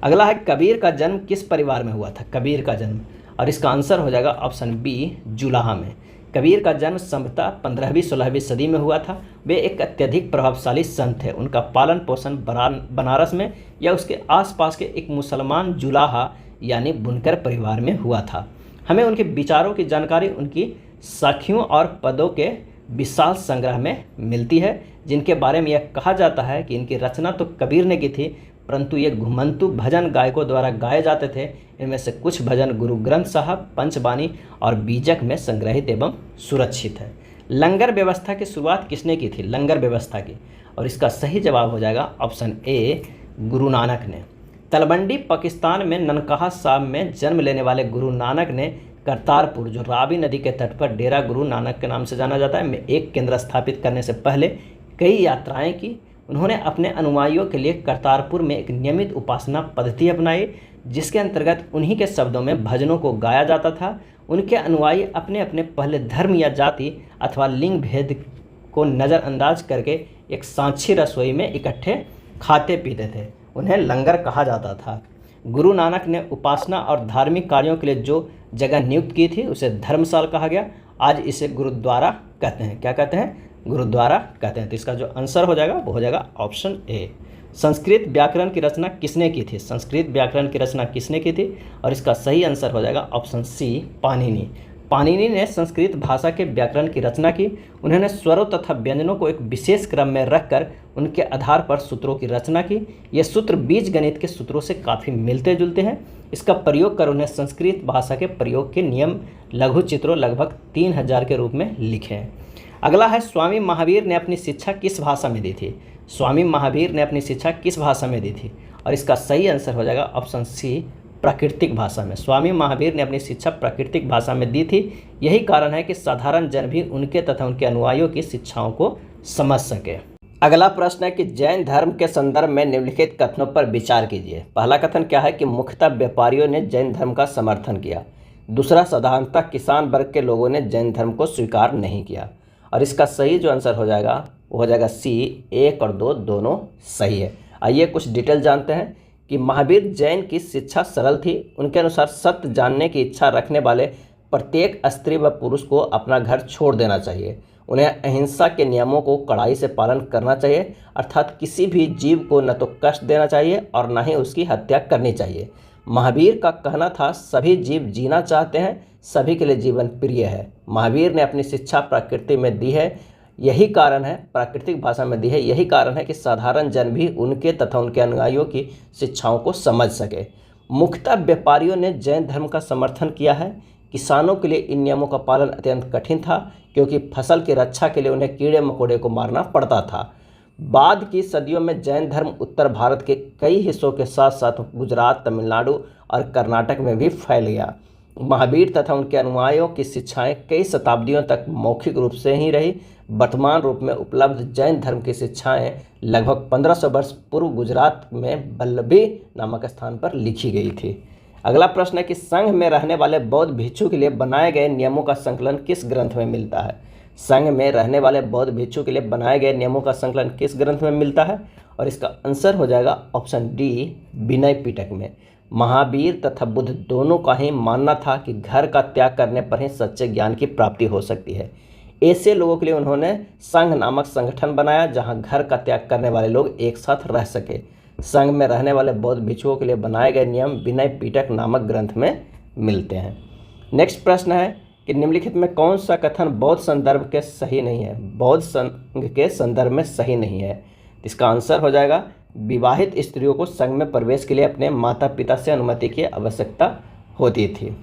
अगला है, कबीर का जन्म किस परिवार में हुआ था? कबीर का जन्म, और इसका आंसर हो जाएगा ऑप्शन बी, जुलाहा में। कबीर का जन्म संभवतः 15वीं-16वीं सदी में हुआ था। वे एक अत्यधिक प्रभावशाली संत थे। उनका पालन पोषण बनारस में या उसके आसपास के एक मुसलमान जुलाहा यानी बुनकर परिवार में हुआ था। हमें उनके विचारों की जानकारी उनकी साखियों और पदों के विशाल संग्रह में मिलती है, जिनके बारे में यह कहा जाता है कि इनकी रचना तो कबीर ने की थी, परंतु ये घुमंतु भजन गायकों द्वारा गाए जाते थे। इनमें से कुछ भजन गुरु ग्रंथ साहब, पंचबानी और बीजक में संग्रहित एवं सुरक्षित है। लंगर व्यवस्था की शुरुआत किसने की थी? लंगर व्यवस्था की, और इसका सही जवाब हो जाएगा ऑप्शन ए, गुरु नानक ने। तलवंडी पाकिस्तान में ननकाना साहब में जन्म लेने वाले गुरु नानक ने करतारपुर, जो रावी नदी के तट पर डेरा गुरु नानक के नाम से जाना जाता है, में एक केंद्र स्थापित करने से पहले कई यात्राएं की। उन्होंने अपने अनुयायियों के लिए करतारपुर में एक नियमित उपासना पद्धति अपनाई, जिसके अंतर्गत उन्हीं के शब्दों में भजनों को गाया जाता था। उनके अनुयायी अपने अपने पहले धर्म या जाति अथवा लिंग भेद को नज़रअंदाज करके एक सांची रसोई में इकट्ठे खाते पीते थे। उन्हें लंगर कहा जाता था। गुरु नानक ने उपासना और धार्मिक कार्यों के लिए जो जगह नियुक्त की थी उसे धर्मशाला कहा गया। आज इसे गुरुद्वारा कहते हैं। क्या कहते हैं? गुरुद्वारा कहते हैं। तो इसका जो आंसर हो जाएगा वो हो जाएगा ऑप्शन ए। संस्कृत व्याकरण की रचना किसने की थी? संस्कृत व्याकरण की रचना किसने की थी? और इसका सही आंसर हो जाएगा ऑप्शन सी, पाणिनि। पाणिनि ने संस्कृत भाषा के व्याकरण की रचना की। उन्होंने स्वरों तथा व्यंजनों को एक विशेष क्रम में रखकर उनके आधार पर सूत्रों की रचना की। ये सूत्र बीज गणित के सूत्रों से काफ़ी मिलते जुलते हैं। इसका प्रयोग कर उन्हें संस्कृत भाषा के प्रयोग के नियम लघु चित्रों लगभग 3000 के रूप में लिखे हैं। अगला है, स्वामी महावीर ने अपनी शिक्षा किस भाषा में दी थी? स्वामी महावीर ने अपनी शिक्षा किस भाषा में दी थी? और इसका सही आंसर हो जाएगा ऑप्शन सी, प्राकृतिक भाषा में। स्वामी महावीर ने अपनी शिक्षा प्राकृतिक भाषा में दी थी। यही कारण है कि साधारण जन भी उनके तथा उनके अनुयायियों की शिक्षाओं को समझ सके। अगला प्रश्न है कि जैन धर्म के संदर्भ में निम्नलिखित कथनों पर विचार कीजिए। पहला कथन क्या है कि मुख्यतः व्यापारियों ने जैन धर्म का समर्थन किया। दूसरा, साधारणतः किसान वर्ग के लोगों ने जैन धर्म को स्वीकार नहीं किया। और इसका सही जो आंसर हो जाएगा वो हो जाएगा सी, 1 और 2 दोनों सही है। आइए कुछ डिटेल जानते हैं कि महावीर जैन की शिक्षा सरल थी। उनके अनुसार सत्य जानने की इच्छा रखने वाले प्रत्येक स्त्री व पुरुष को अपना घर छोड़ देना चाहिए। उन्हें अहिंसा के नियमों को कड़ाई से पालन करना चाहिए, अर्थात किसी भी जीव को न तो कष्ट देना चाहिए और न ही उसकी हत्या करनी चाहिए। महावीर का कहना था, सभी जीव जीना चाहते हैं, सभी के लिए जीवन प्रिय है। महावीर ने अपनी शिक्षा प्रकृति में दी है, यही कारण है, प्राकृतिक भाषा में दी है, यही कारण है कि साधारण जन भी उनके तथा उनके अनुयायियों की शिक्षाओं को समझ सके। मुख्यतः व्यापारियों ने जैन धर्म का समर्थन किया है। किसानों के लिए इन नियमों का पालन अत्यंत कठिन था, क्योंकि फसल की रक्षा के लिए उन्हें कीड़े मकोड़े को मारना पड़ता था। बाद की सदियों में जैन धर्म उत्तर भारत के कई हिस्सों के साथ साथ गुजरात, तमिलनाडु और कर्नाटक में भी फैल गया। महावीर तथा उनके अनुयायियों की शिक्षाएं कई शताब्दियों तक मौखिक रूप से ही रही। वर्तमान रूप में उपलब्ध जैन धर्म की शिक्षाएं लगभग 1500 वर्ष पूर्व गुजरात में वल्लभी नामक स्थान पर लिखी गई थी। अगला प्रश्न है कि संघ में रहने वाले बौद्ध भिक्षु के लिए बनाए गए नियमों का संकलन किस ग्रंथ में मिलता है? संघ में रहने वाले बौद्ध भिक्षु के लिए बनाए गए नियमों का संकलन किस ग्रंथ में मिलता है? और इसका आंसर हो जाएगा ऑप्शन डी, विनय पिटक में। महावीर तथा बुद्ध दोनों का ही मानना था कि घर का त्याग करने पर ही सच्चे ज्ञान की प्राप्ति हो सकती है। ऐसे लोगों के लिए उन्होंने संघ नामक संगठन बनाया, जहां घर का त्याग करने वाले लोग एक साथ रह सके। संघ में रहने वाले बौद्ध भिक्षुओं के लिए बनाए गए नियम विनय पिटक नामक ग्रंथ में मिलते हैं। नेक्स्ट प्रश्न है कि निम्नलिखित में कौन सा कथन बौद्ध संदर्भ के सही नहीं है, बौद्ध संघ के संदर्भ में सही नहीं है? इसका आंसर हो जाएगा, विवाहित स्त्रियों को संघ में प्रवेश के लिए अपने माता पिता से अनुमति की आवश्यकता होती थी।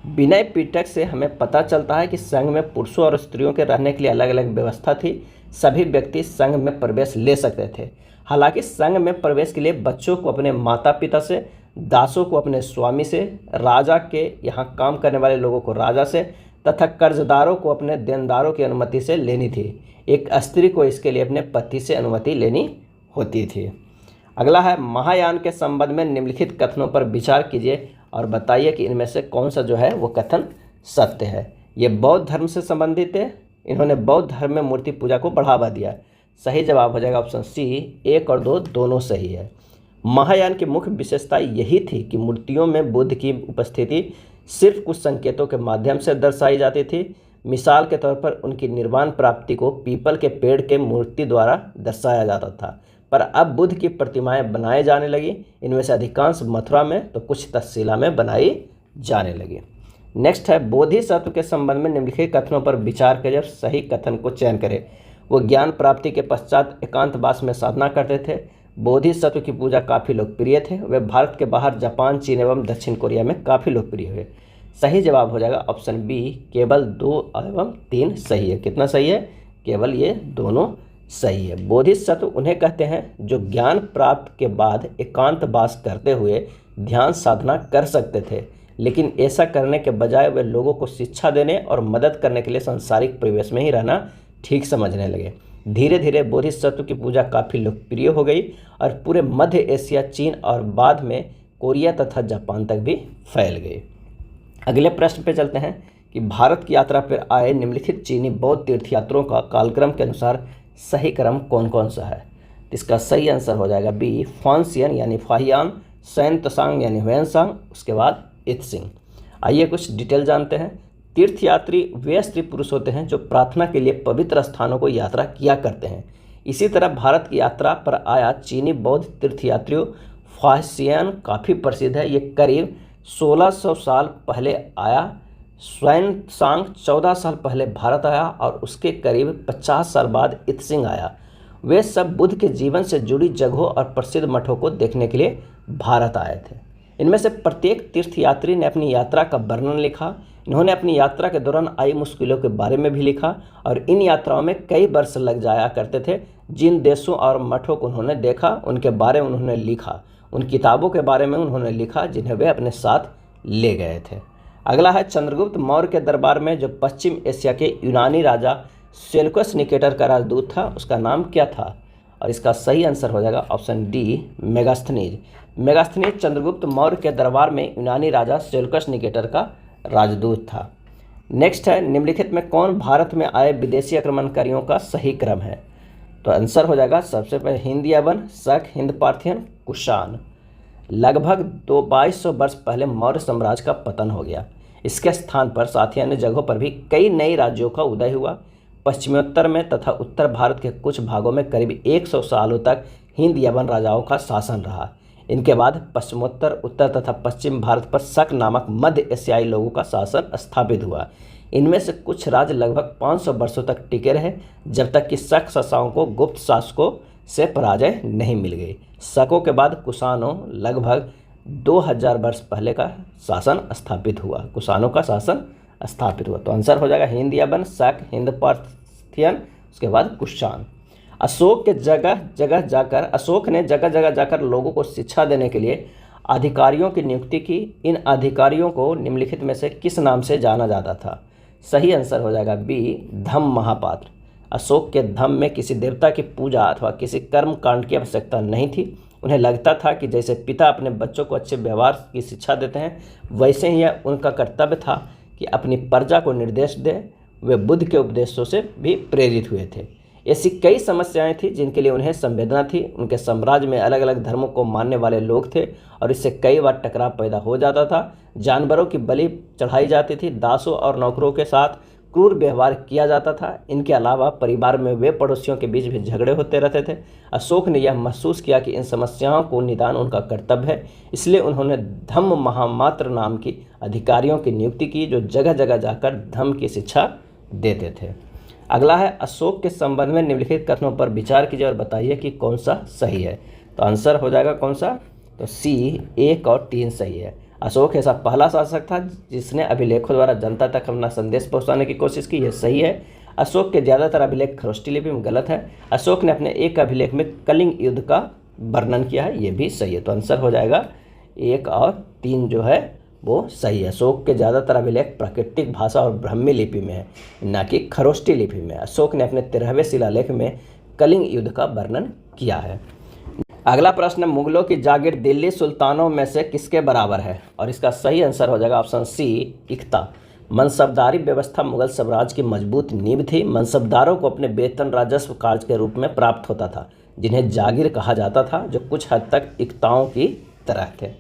विनय पिटक से हमें पता चलता है कि संघ में पुरुषों और स्त्रियों के रहने के लिए अलग अलग व्यवस्था थी। सभी व्यक्ति संघ में प्रवेश ले सकते थे। हालांकि संघ में प्रवेश के लिए बच्चों को अपने माता पिता से, दासों को अपने स्वामी से, राजा के यहाँ काम करने वाले लोगों को राजा से तथा कर्जदारों को अपने देनदारों की अनुमति से लेनी थी। एक स्त्री को इसके लिए अपने पति से अनुमति लेनी होती थी। अगला है, महायान के संबंध में निम्नलिखित कथनों पर विचार कीजिए और बताइए कि इनमें से कौन सा जो है वो कथन सत्य है। ये बौद्ध धर्म से संबंधित है। इन्होंने बौद्ध धर्म में मूर्ति पूजा को बढ़ावा दिया। सही जवाब हो जाएगा ऑप्शन सी, 1 और 2 दोनों सही है। महायान की मुख्य विशेषता यही थी कि मूर्तियों में बुद्ध की उपस्थिति सिर्फ कुछ संकेतों के माध्यम से दर्शाई जाती थी। मिसाल के तौर पर उनकी निर्वाण प्राप्ति को पीपल के पेड़ के मूर्ति द्वारा दर्शाया जाता था, पर अब बुद्ध की प्रतिमाएं बनाए जाने लगी। इनमें से अधिकांश मथुरा में तो कुछ तक्षशिला में बनाई जाने लगी। नेक्स्ट है, बोधिसत्व के संबंध में निम्नलिखित कथनों पर विचार करें और सही कथन को चयन करें। वो ज्ञान प्राप्ति के पश्चात एकांतवास में साधना करते थे। बोधिसत्व की पूजा काफ़ी लोकप्रिय थे। वे भारत के बाहर जापान, चीन एवं दक्षिण कोरिया में काफ़ी लोकप्रिय हुए। सही जवाब हो जाएगा ऑप्शन बी, केवल 2 एवं 3 सही है। कितना सही है? केवल ये दोनों सही है। बोधिसत्व उन्हें कहते हैं जो ज्ञान प्राप्त के बाद एकांतवास करते हुए ध्यान साधना कर सकते थे, लेकिन ऐसा करने के बजाय वे लोगों को शिक्षा देने और मदद करने के लिए सांसारिक परिवेश में ही रहना ठीक समझने लगे। धीरे धीरे बोधिसत्व की पूजा काफ़ी लोकप्रिय हो गई और पूरे मध्य एशिया, चीन और बाद में कोरिया तथा जापान तक भी फैल गई। अगले प्रश्न पे चलते हैं कि भारत की यात्रा पर आए निम्नलिखित चीनी बौद्ध तीर्थयात्रियों का कालक्रम के अनुसार सही क्रम कौन कौन सा है? इसका सही आंसर हो जाएगा बी, फॉन्सियन यानी फाहियान, सैन त्सांग यानी हुएनसांग, उसके बाद इत्सिंग। आइए कुछ डिटेल जानते हैं। तीर्थयात्री वे स्त्री पुरुष होते हैं जो प्रार्थना के लिए पवित्र स्थानों को यात्रा किया करते हैं। इसी तरह भारत की यात्रा पर आया चीनी बौद्ध तीर्थयात्रियों फाहियान काफ़ी प्रसिद्ध है। ये करीब 1600 साल पहले आया। हुएनसांग 14 साल पहले भारत आया और उसके करीब 50 साल बाद इत्सिंग आया। वे सब बुद्ध के जीवन से जुड़ी जगहों और प्रसिद्ध मठों को देखने के लिए भारत आए थे। इनमें से प्रत्येक तीर्थयात्री ने अपनी यात्रा का वर्णन लिखा। इन्होंने अपनी यात्रा के दौरान आई मुश्किलों के बारे में भी लिखा और इन यात्राओं में कई वर्ष लग जाया करते थे। जिन देशों और मठों को उन्होंने देखा उनके बारे में उन्होंने लिखा, उन किताबों के बारे में उन्होंने लिखा जिन्हें वे अपने साथ ले गए थे। अगला है चंद्रगुप्त मौर्य के दरबार में जो पश्चिम एशिया के यूनानी राजा सेल्यूकस निकेटर का राजदूत था उसका नाम क्या था? और इसका सही आंसर हो जाएगा ऑप्शन डी, मेगास्थनीज। मेगास्थनीज चंद्रगुप्त मौर्य के दरबार में यूनानी राजा सेल्यूकस निकेटर का राजदूत था। नेक्स्ट है निम्नलिखित में कौन भारत में आए विदेशी आक्रमणकारियों का सही क्रम है? तो आंसर हो जाएगा सबसे पहले हिंद यावन, शक, हिंद पार्थियन, कुषाण। लगभग 2200 वर्ष पहले मौर्य साम्राज्य का पतन हो गया। इसके स्थान पर साथ ही अन्य जगहों पर भी कई नए राज्यों का उदय हुआ। पश्चिमोत्तर में तथा उत्तर भारत के कुछ भागों में करीब 100 सालों तक हिंद यवन राजाओं का शासन रहा। इनके बाद पश्चिमोत्तर, उत्तर तथा पश्चिम भारत पर शक नामक मध्य एशियाई लोगों का शासन स्थापित हुआ। इनमें से कुछ राज्य लगभग 500 वर्षों तक टिके रहे जब तक कि शक शासकों को गुप्त शासकों से पराजय नहीं मिल गई। शकों के बाद कुषाणों लगभग 2000 वर्ष पहले का शासन स्थापित हुआ। कुषाणों का शासन स्थापित हुआ। तो आंसर हो जाएगा हिंद यावन, शक, हिंद पार्थियन, उसके बाद कुषाण। अशोक ने जगह जगह जाकर लोगों को शिक्षा देने के लिए अधिकारियों की नियुक्ति की। इन अधिकारियों को निम्नलिखित में से किस नाम से जाना जाता था? सही आंसर हो जाएगा बी, धम्म महापात्र। अशोक के धम्म में किसी देवता की पूजा अथवा किसी कर्म कांड की आवश्यकता नहीं थी। उन्हें लगता था कि जैसे पिता अपने बच्चों को अच्छे व्यवहार की शिक्षा देते हैं वैसे ही यह उनका कर्तव्य था कि अपनी प्रजा को निर्देश दें। वे बुद्ध के उपदेशों से भी प्रेरित हुए थे। ऐसी कई समस्याएं थी जिनके लिए उन्हें संवेदना थी। उनके साम्राज्य में अलग अलग धर्मों को मानने वाले लोग थे और इससे कई बार टकराव पैदा हो जाता था। जानवरों की बलि चढ़ाई जाती थी, दासों और नौकरों के साथ क्रूर व्यवहार किया जाता था। इनके अलावा परिवार में वे पड़ोसियों के बीच भी झगड़े होते रहते थे। अशोक ने यह महसूस किया कि इन समस्याओं को निदान उनका कर्तव्य है, इसलिए उन्होंने धम्म महामात्र नाम की अधिकारियों की नियुक्ति की जो जगह जगह जाकर धम्म की शिक्षा देते थे। अगला है अशोक के संबंध में निम्नलिखित कथनों पर विचार कीजिए और बताइए कि कौन सा सही है। तो आंसर हो जाएगा कौन सा? तो सी, 1 और 3 सही है। अशोक ऐसा पहला शासक था जिसने अभिलेखों द्वारा जनता तक अपना संदेश पहुंचाने की कोशिश की, यह सही है। अशोक के ज़्यादातर अभिलेख खरोष्टी लिपि में गलत है। अशोक ने अपने एक अभिलेख में कलिंग युद्ध का वर्णन किया है, ये भी सही है। तो आंसर हो जाएगा 1 और 3 जो है वो सही है। अशोक के ज़्यादातर अभिलेख प्राकृतिक भाषा और ब्राह्मी लिपि में है, न कि खरोष्टी लिपि में। अशोक ने अपने 13वें शिलालेख में कलिंग युद्ध का वर्णन किया है। अगला प्रश्न, मुगलों की जागीर दिल्ली सुल्तानों में से किसके बराबर है? और इसका सही आंसर हो जाएगा ऑप्शन सी, इख्ता। मनसबदारी व्यवस्था मुगल साम्राज्य की मजबूत नींव थी। मनसबदारों को अपने वेतन राजस्व कार्य के रूप में प्राप्त होता था जिन्हें जागीर कहा जाता था, जो कुछ हद तक इख्ताओं की तरह थे।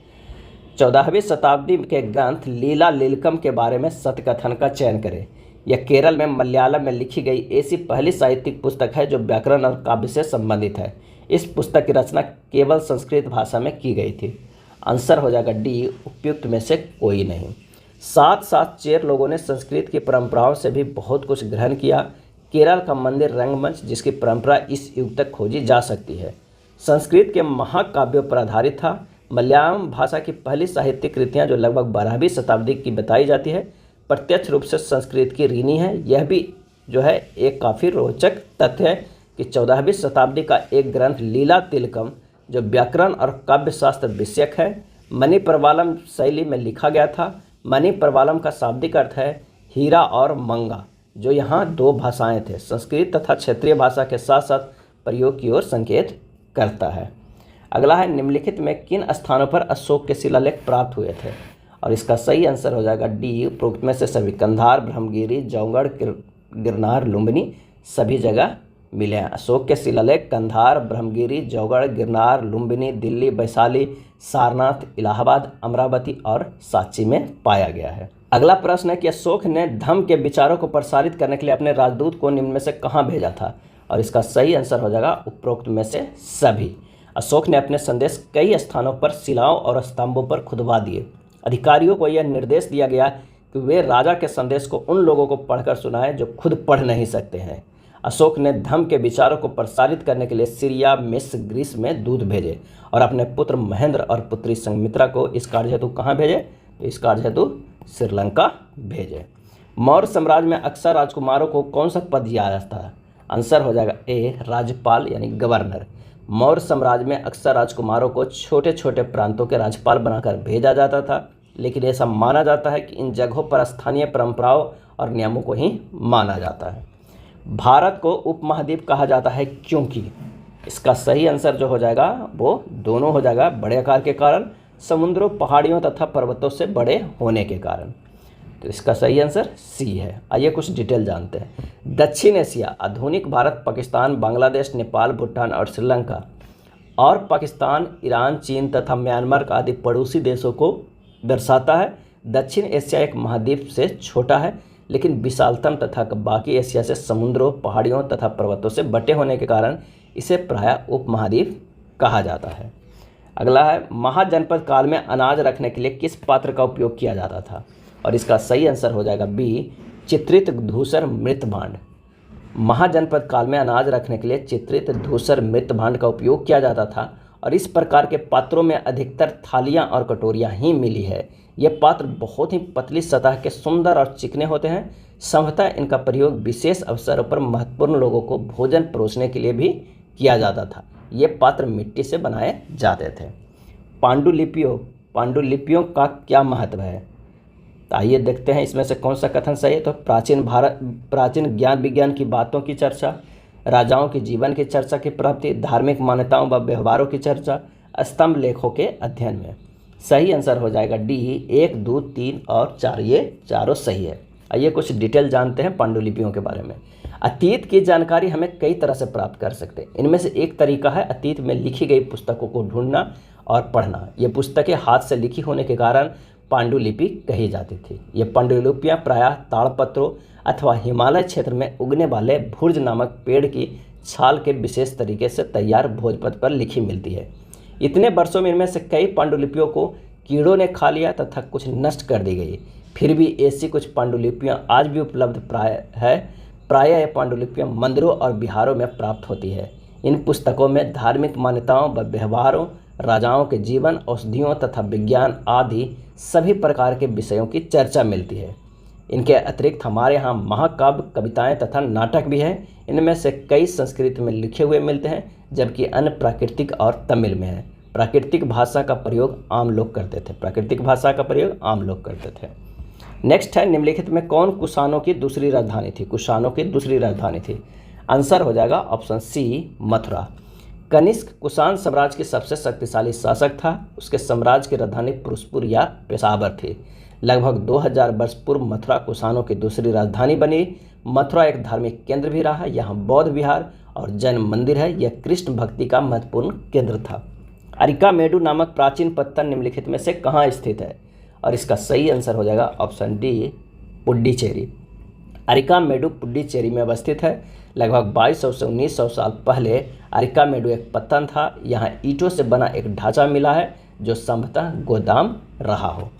14वीं शताब्दी के ग्रंथ लीला लीलकम के बारे में सत्यकथन का चयन करें। यह केरल में मलयालम में लिखी गई ऐसी पहली साहित्यिक पुस्तक है जो व्याकरण और काव्य से संबंधित है। इस पुस्तक की रचना केवल संस्कृत भाषा में की गई थी। आंसर हो जाएगा डी, उपयुक्त में से कोई नहीं। साथ साथ चेर लोगों ने संस्कृत की परंपराओं से भी बहुत कुछ ग्रहण किया। केरल का मंदिर रंगमंच जिसकी परंपरा इस युग तक खोजी जा सकती है संस्कृत के महाकाव्यों पर आधारित था। मलयालम भाषा की पहली साहित्यिक कृतियाँ जो लगभग 12वीं शताब्दी की बताई जाती है प्रत्यक्ष रूप से संस्कृत की ऋणी है। यह भी जो है एक काफ़ी रोचक तथ्य है कि 14वीं शताब्दी का एक ग्रंथ लीला तिलकम जो व्याकरण और काव्य शास्त्र विषयक है मणिप्रवालम शैली में लिखा गया था। मणिप्रवालम का शाब्दिक अर्थ है हीरा और मंगा, जो यहाँ 2 भाषाएं थे, संस्कृत तथा क्षेत्रीय भाषा के साथ साथ प्रयोग की ओर संकेत करता है। अगला है निम्नलिखित में किन स्थानों पर अशोक के शिलालेख प्राप्त हुए थे? और इसका सही आंसर हो जाएगा डी, उपरोक्त में से सभी। कंधार, ब्रह्मगिरी, जौगढ़, गिरनार, लुम्बिनी सभी जगह मिले हैं। अशोक के शिलालेख कंधार, ब्रह्मगिरी, जौगढ़, गिरनार, लुम्बिनी, दिल्ली, वैशाली, सारनाथ, इलाहाबाद, अमरावती और सांची में पाया गया है। अगला प्रश्न है कि अशोक ने धम्म के विचारों को प्रसारित करने के लिए अपने राजदूत को निम्न में से कहाँ भेजा था? और इसका सही आंसर हो जाएगा उपरोक्त में से सभी। अशोक ने अपने संदेश कई स्थानों पर शिलाओं और स्तंभों पर खुदवा दिए। अधिकारियों को यह निर्देश दिया गया कि वे राजा के संदेश को उन लोगों को पढ़कर सुनाएं जो खुद पढ़ नहीं सकते हैं। अशोक ने धम्म के विचारों को प्रसारित करने के लिए सीरिया, मिस्र, ग्रीस में दूत भेजे और अपने पुत्र महेंद्र और पुत्री संघमित्रा को इस कार्य हेतु कहाँ भेजे? तो इसका अर्थ है तो श्रीलंका भेजे। मौर्य साम्राज्य में अक्सर राजकुमारों को कौन सा पद दिया जाता है? आंसर हो जाएगा ए राज्यपाल यानी गवर्नर। मौर्य साम्राज्य में अक्सर राजकुमारों को छोटे छोटे प्रांतों के राज्यपाल बनाकर भेजा जाता था, लेकिन ऐसा माना जाता है कि इन जगहों पर स्थानीय परंपराओं और नियमों को ही माना जाता है। भारत को उपमहाद्वीप कहा जाता है क्योंकि, इसका सही आंसर जो हो जाएगा वो दोनों हो जाएगा, बड़े आकार के कारण, समुद्रों, पहाड़ियों तथा पर्वतों से बड़े होने के कारण। तो इसका सही आंसर सी है। आइए कुछ डिटेल जानते हैं। दक्षिण एशिया आधुनिक भारत, पाकिस्तान, बांग्लादेश, नेपाल, भूटान और श्रीलंका और पाकिस्तान, ईरान, चीन तथा म्यांमार आदि पड़ोसी देशों को दर्शाता है। दक्षिण एशिया एक महाद्वीप से छोटा है, लेकिन विशालतम तथा बाकी एशिया से समुद्रों, पहाड़ियों तथा पर्वतों से बटे होने के कारण इसे प्रायः उपमहाद्वीप कहा जाता है। अगला है, महाजनपद काल में अनाज रखने के लिए किस पात्र का उपयोग किया जाता था? और इसका सही आंसर हो जाएगा बी चित्रित धूसर मृत भांड। महाजनपद काल में अनाज रखने के लिए चित्रित धूसर मृत भांड का उपयोग किया जाता था और इस प्रकार के पात्रों में अधिकतर थालियां और कटोरियां ही मिली है। ये पात्र बहुत ही पतली सतह के, सुंदर और चिकने होते हैं। संभवतः इनका प्रयोग विशेष अवसरों पर महत्वपूर्ण लोगों को भोजन परोसने के लिए भी किया जाता था। ये पात्र मिट्टी से बनाए जाते थे। पांडुलिपियों का क्या महत्व है? तो आइए देखते हैं इसमें से कौन सा कथन सही है। तो प्राचीन ज्ञान विज्ञान की बातों की चर्चा, राजाओं के जीवन की चर्चा की प्राप्ति, धार्मिक मान्यताओं व व्यवहारों की चर्चा, स्तंभ लेखों के अध्ययन में। सही आंसर हो जाएगा डी 1, 2, 3 और 4, ये चारों सही है। आइए कुछ डिटेल जानते हैं पांडुलिपियों के बारे में। अतीत की जानकारी हमें कई तरह से प्राप्त कर सकते हैं। इनमें से एक तरीका है अतीत में लिखी गई पुस्तकों को ढूंढना और पढ़ना। ये पुस्तकें हाथ से लिखी होने के कारण पांडुलिपि कही जाती थी। ये पांडुलिपियाँ प्रायः ताड़पत्रों अथवा हिमालय क्षेत्र में उगने वाले भुर्ज नामक पेड़ की छाल के विशेष तरीके से तैयार भोजपत्र पर लिखी मिलती है। इतने वर्षों में इनमें से कई पांडुलिपियों को कीड़ों ने खा लिया तथा कुछ नष्ट कर दी गई। फिर भी ऐसी कुछ पांडुलिपियाँ आज भी उपलब्ध प्रायः ये पांडुलिपियाँ मंदिरों और विहारों में प्राप्त होती है। इन पुस्तकों में धार्मिक मान्यताओं व व्यवहारों, राजाओं के जीवन, औषधियों तथा विज्ञान आदि सभी प्रकार के विषयों की चर्चा मिलती है। इनके अतिरिक्त हमारे यहाँ महाकाव्य, कविताएं तथा नाटक भी हैं। इनमें से कई संस्कृत में लिखे हुए मिलते हैं, जबकि अन्य प्राकृतिक और तमिल में है। प्राकृतिक भाषा का प्रयोग आम लोग करते थे। नेक्स्ट है, निम्नलिखित में कौन कुषाणों की दूसरी राजधानी थी? आंसर हो जाएगा ऑप्शन सी मथुरा। कनिष्क कुषाण साम्राज्य के सबसे शक्तिशाली शासक था। उसके साम्राज्य की राजधानी पुरुषपुर या पेशावर थी। लगभग 2000 वर्ष पूर्व मथुरा कुषाणों की दूसरी राजधानी बनी। मथुरा एक धार्मिक केंद्र भी रहा। यहाँ बौद्ध विहार और जैन मंदिर है। यह कृष्ण भक्ति का महत्वपूर्ण केंद्र था। अरिकामेडु नामक प्राचीन पत्थर निम्नलिखित में से कहाँ स्थित है? और इसका सही आंसर हो जाएगा ऑप्शन डी पुडुचेरी। अरिकामेडु पुडुचेरी में अवस्थित है। लगभग 2200 से 1900 साल पहले अरिकामेडु एक पत्तन था। यहाँ ईंटों से बना एक ढांचा मिला है जो संभवतः गोदाम रहा हो।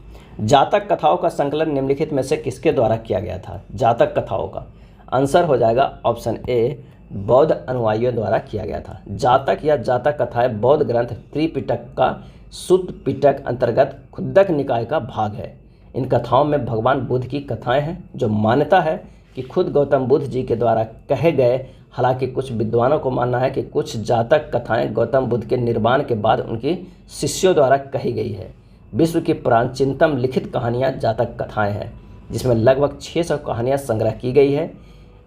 जातक कथाओं का संकलन निम्नलिखित में से किसके द्वारा किया गया था? जातक कथाओं का आंसर हो जाएगा ऑप्शन ए बौद्ध अनुयायियों द्वारा किया गया था। जातक या जातक कथाएं बौद्ध ग्रंथ त्रिपिटक का सुत्त पिटक अंतर्गत खुद्दक निकाय का भाग है। इन कथाओं में भगवान बुद्ध की कथाएं हैं, जो मान्यता है कि खुद गौतम बुद्ध जी के द्वारा कहे गए। हालांकि कुछ विद्वानों को मानना है कि कुछ जातक कथाएं गौतम बुद्ध के निर्वाण के बाद उनके शिष्यों द्वारा कही गई है। विश्व की प्राचीनतम लिखित कहानियां जातक कथाएं हैं, जिसमें लगभग 600 कहानियां संग्रह की गई है।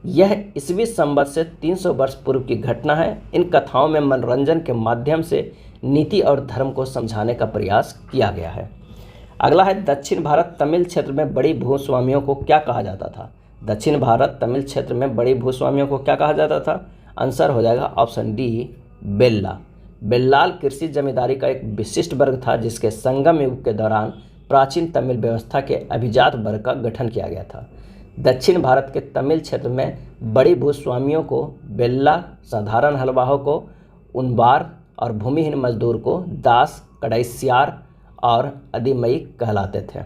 यह ईस्वी संवत से 300 वर्ष पूर्व की घटना है। इन कथाओं में मनोरंजन के माध्यम से नीति और धर्म को समझाने का प्रयास किया गया है। अगला है, दक्षिण भारत तमिल क्षेत्र में बड़ी भूस्वामियों को क्या कहा जाता था? दक्षिण भारत तमिल क्षेत्र में बड़ी भूस्वामियों को क्या कहा जाता था? आंसर हो जाएगा ऑप्शन डी बेल्ला। बेल्लाल कृषि जमींदारी का एक विशिष्ट वर्ग था, जिसके संगम युग के दौरान प्राचीन तमिल व्यवस्था के अभिजात वर्ग का गठन किया गया था। दक्षिण भारत के तमिल क्षेत्र में बड़ी भूस्वामियों को बेल्ला, साधारण हलवाहों को उनबार और भूमिहीन मजदूर को दास, कड़ैसियार और अधिमयी कहलाते थे।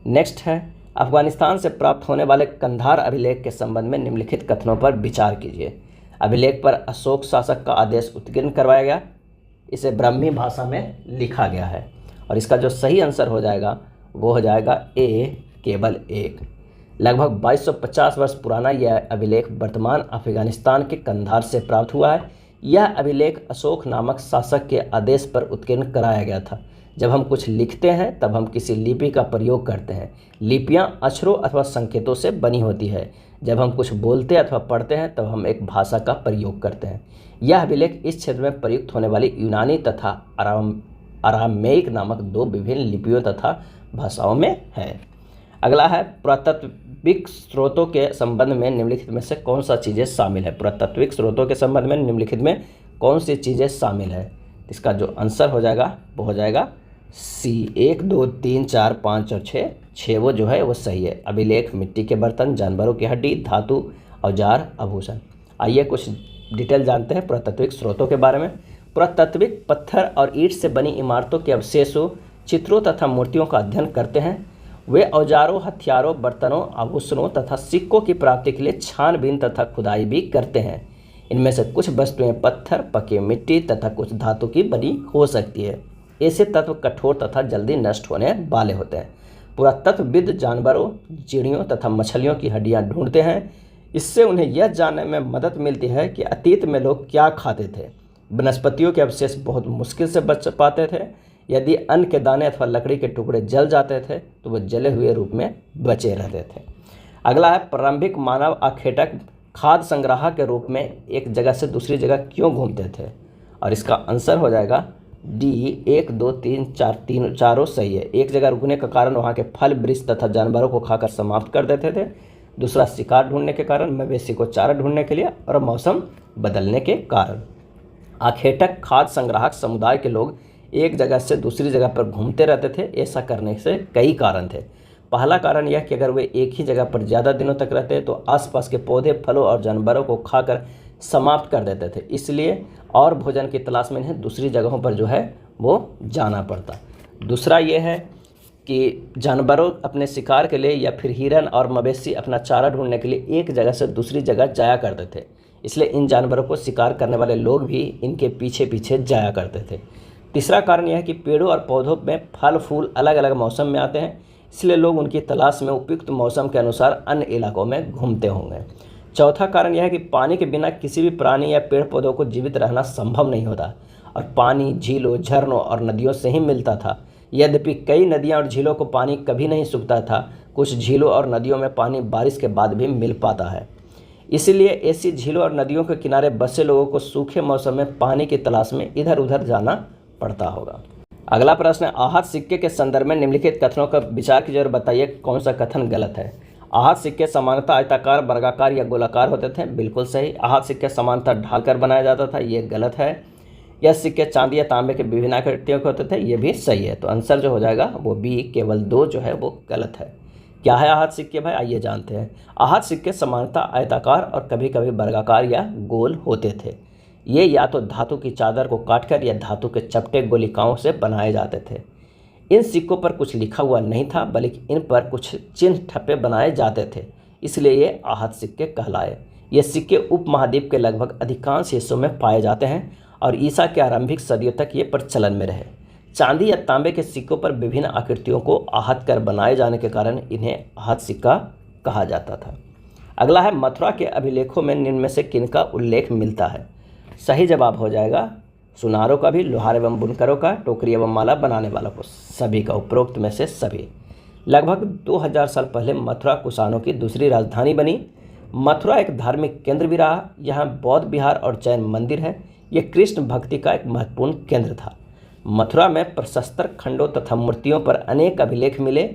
नेक्स्ट है, अफगानिस्तान से प्राप्त होने वाले कंधार अभिलेख के संबंध में निम्नलिखित कथनों पर विचार कीजिए। अभिलेख पर अशोक शासक का आदेश उत्कीर्ण करवाया गया। इसे ब्राह्मी भाषा में लिखा गया है और इसका जो सही आंसर हो जाएगा वो हो जाएगा ए केवल एक। लगभग 2250 वर्ष पुराना यह अभिलेख वर्तमान अफगानिस्तान के कंधार से प्राप्त हुआ है। यह अभिलेख अशोक नामक शासक के आदेश पर उत्कीर्ण कराया गया था। जब हम कुछ लिखते हैं तब हम किसी लिपि का प्रयोग करते हैं। लिपियां अक्षरों अथवा संकेतों से बनी होती है। जब हम कुछ बोलते अथवा पढ़ते हैं तब हम एक भाषा का प्रयोग करते हैं। यह अभिलेख इस क्षेत्र में प्रयुक्त होने वाली यूनानी तथा अरामेइक नामक दो विभिन्न लिपियों तथा भाषाओं में है। अगला है पुरातात्विक स्रोतों के संबंध में निम्नलिखित में से कौन सा चीज़ें शामिल है। पुरातात्विक स्रोतों के संबंध में निम्नलिखित में कौन सी चीज़ें शामिल है। इसका जो आंसर हो जाएगा वो हो जाएगा सी। 1, 2, 3, 4, 5 और 6 वो जो है वो सही है। अभिलेख, मिट्टी के बर्तन, जानवरों की हड्डी, धातु, औजार, आभूषण। आइए कुछ डिटेल जानते हैं पुरातात्विक स्रोतों के बारे में। पुरातात्विक पत्थर और ईंट से बनी इमारतों के अवशेषों, चित्रों तथा मूर्तियों का अध्ययन करते हैं। वे औजारों, हथियारों, बर्तनों, आभूषणों तथा सिक्कों की प्राप्ति के लिए छानबीन तथा खुदाई भी करते हैं। इनमें से कुछ वस्तुएं पत्थर, पकी मिट्टी तथा कुछ धातु की बनी हो सकती है। ऐसे तत्व कठोर तथा जल्दी नष्ट होने वाले होते हैं। पुरातत्वविद जानवरों, चिड़ियों तथा मछलियों की हड्डियां ढूंढते हैं। इससे उन्हें यह जानने में मदद मिलती है कि अतीत में लोग क्या खाते थे। वनस्पतियों के अवशेष बहुत मुश्किल से बच पाते थे। यदि अन्न के दाने अथवा लकड़ी के टुकड़े जल जाते थे तो वह जले हुए रूप में बचे रहते थे। अगला है प्रारंभिक मानव आखेटक खाद्य संग्राहक के रूप में एक जगह से दूसरी जगह क्यों घूमते थे। और इसका आंसर हो जाएगा डी। 1, 2, 3, 4 चारों सही है। एक जगह रुकने का कारण वहाँ के फल, वृक्ष तथा जानवरों को खाकर समाप्त कर देते थे। दूसरा शिकार ढूंढने के कारण, मवेशी को चारा ढूंढने के लिए, और मौसम बदलने के कारण। आखेटक खाद्य संग्राहक समुदाय के लोग एक जगह से दूसरी जगह पर घूमते रहते थे। ऐसा करने से कई कारण थे। पहला कारण यह कि अगर वे एक ही जगह पर ज़्यादा दिनों तक रहते तो आसपास के पौधे, फलों और जानवरों को खाकर समाप्त कर देते थे, इसलिए और भोजन की तलाश में इन्हें दूसरी जगहों पर जो है वो जाना पड़ता। दूसरा ये है कि जानवरों अपने शिकार के लिए या फिर हिरन और मवेशी अपना चारा ढूंढने के लिए एक जगह से दूसरी जगह जाया करते थे, इसलिए इन जानवरों को शिकार करने वाले लोग भी इनके पीछे पीछे जाया करते थे। तीसरा कारण यह है कि पेड़ों और पौधों में फल फूल अलग अलग मौसम में आते हैं, इसलिए लोग उनकी तलाश में उपयुक्त मौसम के अनुसार अन्य इलाकों में घूमते होंगे। चौथा कारण यह है कि पानी के बिना किसी भी प्राणी या पेड़ पौधों को जीवित रहना संभव नहीं होता, और पानी झीलों, झरनों और नदियों से ही मिलता था। यद्यपि कई नदियाँ और झीलों को पानी कभी नहीं सूखता था, कुछ झीलों और नदियों में पानी बारिश के बाद भी मिल पाता है। इसलिए ऐसी झीलों और नदियों के किनारे बसे लोगों को सूखे मौसम में पानी की तलाश में इधर उधर जाना पड़ता होगा। अगला प्रश्न है, आहत सिक्के के संदर्भ में निम्नलिखित कथनों का विचार कीजिए और बताइए कौन सा कथन गलत है। आहत सिक्के सामान्यतः आयताकार, वर्गाकार या गोलाकार होते थे। बिल्कुल सही। आहत सिक्के सामान्यतः ढालकर बनाया जाता था। ये गलत है। यह सिक्के चांदी या तांबे के विभिन्न आकृतियों के होते थे। ये भी सही है। तो आंसर जो हो जाएगा वो बी, केवल 2 जो है वो गलत है। क्या है आहत सिक्के भाई, आइए जानते हैं। आहत सिक्के सामान्यतः आयताकार और कभी कभी वर्गाकार या गोल होते थे। ये या तो धातु की चादर को काटकर या धातु के चपटे गोलिकाओं से बनाए जाते थे। इन सिक्कों पर कुछ लिखा हुआ नहीं था, बल्कि इन पर कुछ चिन्ह ठप्पे बनाए जाते थे, इसलिए ये आहत सिक्के कहलाए। ये सिक्के उपमहाद्वीप के लगभग अधिकांश हिस्सों में पाए जाते हैं और ईसा के आरंभिक सदियों तक ये प्रचलन में रहे। चांदी या तांबे के सिक्कों पर विभिन्न आकृतियों को आहत कर बनाए जाने के कारण इन्हें आहत सिक्का कहा जाता था। अगला है, मथुरा के अभिलेखों में निम्न में से किनका उल्लेख मिलता है। सही जवाब हो जाएगा सुनारों का भी, लोहार एवं बुनकरों का, टोकरी एवं माला बनाने वालों को, सभी का, उपरोक्त में से सभी। लगभग 2000 साल पहले मथुरा कुषाणों की दूसरी राजधानी बनी। मथुरा एक धार्मिक केंद्र भी रहा। यहाँ बौद्ध विहार और जैन मंदिर है। यह कृष्ण भक्ति का एक महत्वपूर्ण केंद्र था। मथुरा में प्रशस्तर खंडों तथा मूर्तियों पर अनेक अभिलेख मिले।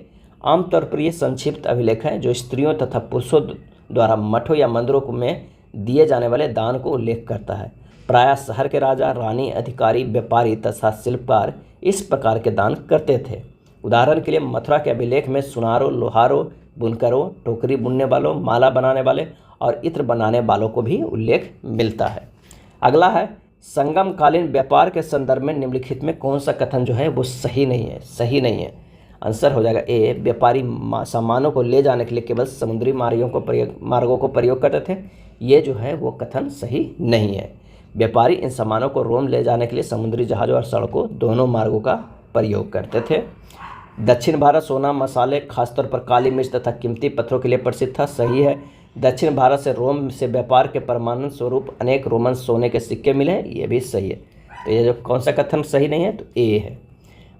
आमतौर पर ये संक्षिप्त अभिलेख हैं जो स्त्रियों तथा पुरुषों द्वारा मठों या मंदिरों में दिए जाने वाले दान को उल्लेख करता है। प्रायः शहर के राजा, रानी, अधिकारी, व्यापारी तथा शिल्पकार इस प्रकार के दान करते थे। उदाहरण के लिए मथुरा के अभिलेख में सुनारों, लोहारों, बुनकरों, टोकरी बुनने वालों, माला बनाने वाले और इत्र बनाने वालों को भी उल्लेख मिलता है। अगला है, संगमकालीन व्यापार के संदर्भ में निम्नलिखित में कौन सा कथन जो है वो सही नहीं है। सही नहीं है। आंसर हो जाएगा ए, व्यापारी सामानों को ले जाने के लिए केवल समुद्री मार्गों को प्रयोग करते थे। ये जो है वो कथन सही नहीं है। व्यापारी इन सामानों को रोम ले जाने के लिए समुद्री जहाज़ों और सड़कों दोनों मार्गों का प्रयोग करते थे। दक्षिण भारत सोना, मसाले, खासतौर पर काली मिर्च तथा कीमती पत्थरों के लिए प्रसिद्ध था। सही है। दक्षिण भारत से रोम से व्यापार के प्रमाणन स्वरूप अनेक रोमन सोने के सिक्के मिले हैं। ये भी सही है। तो ये जो कौन सा कथन सही नहीं है, तो ए है।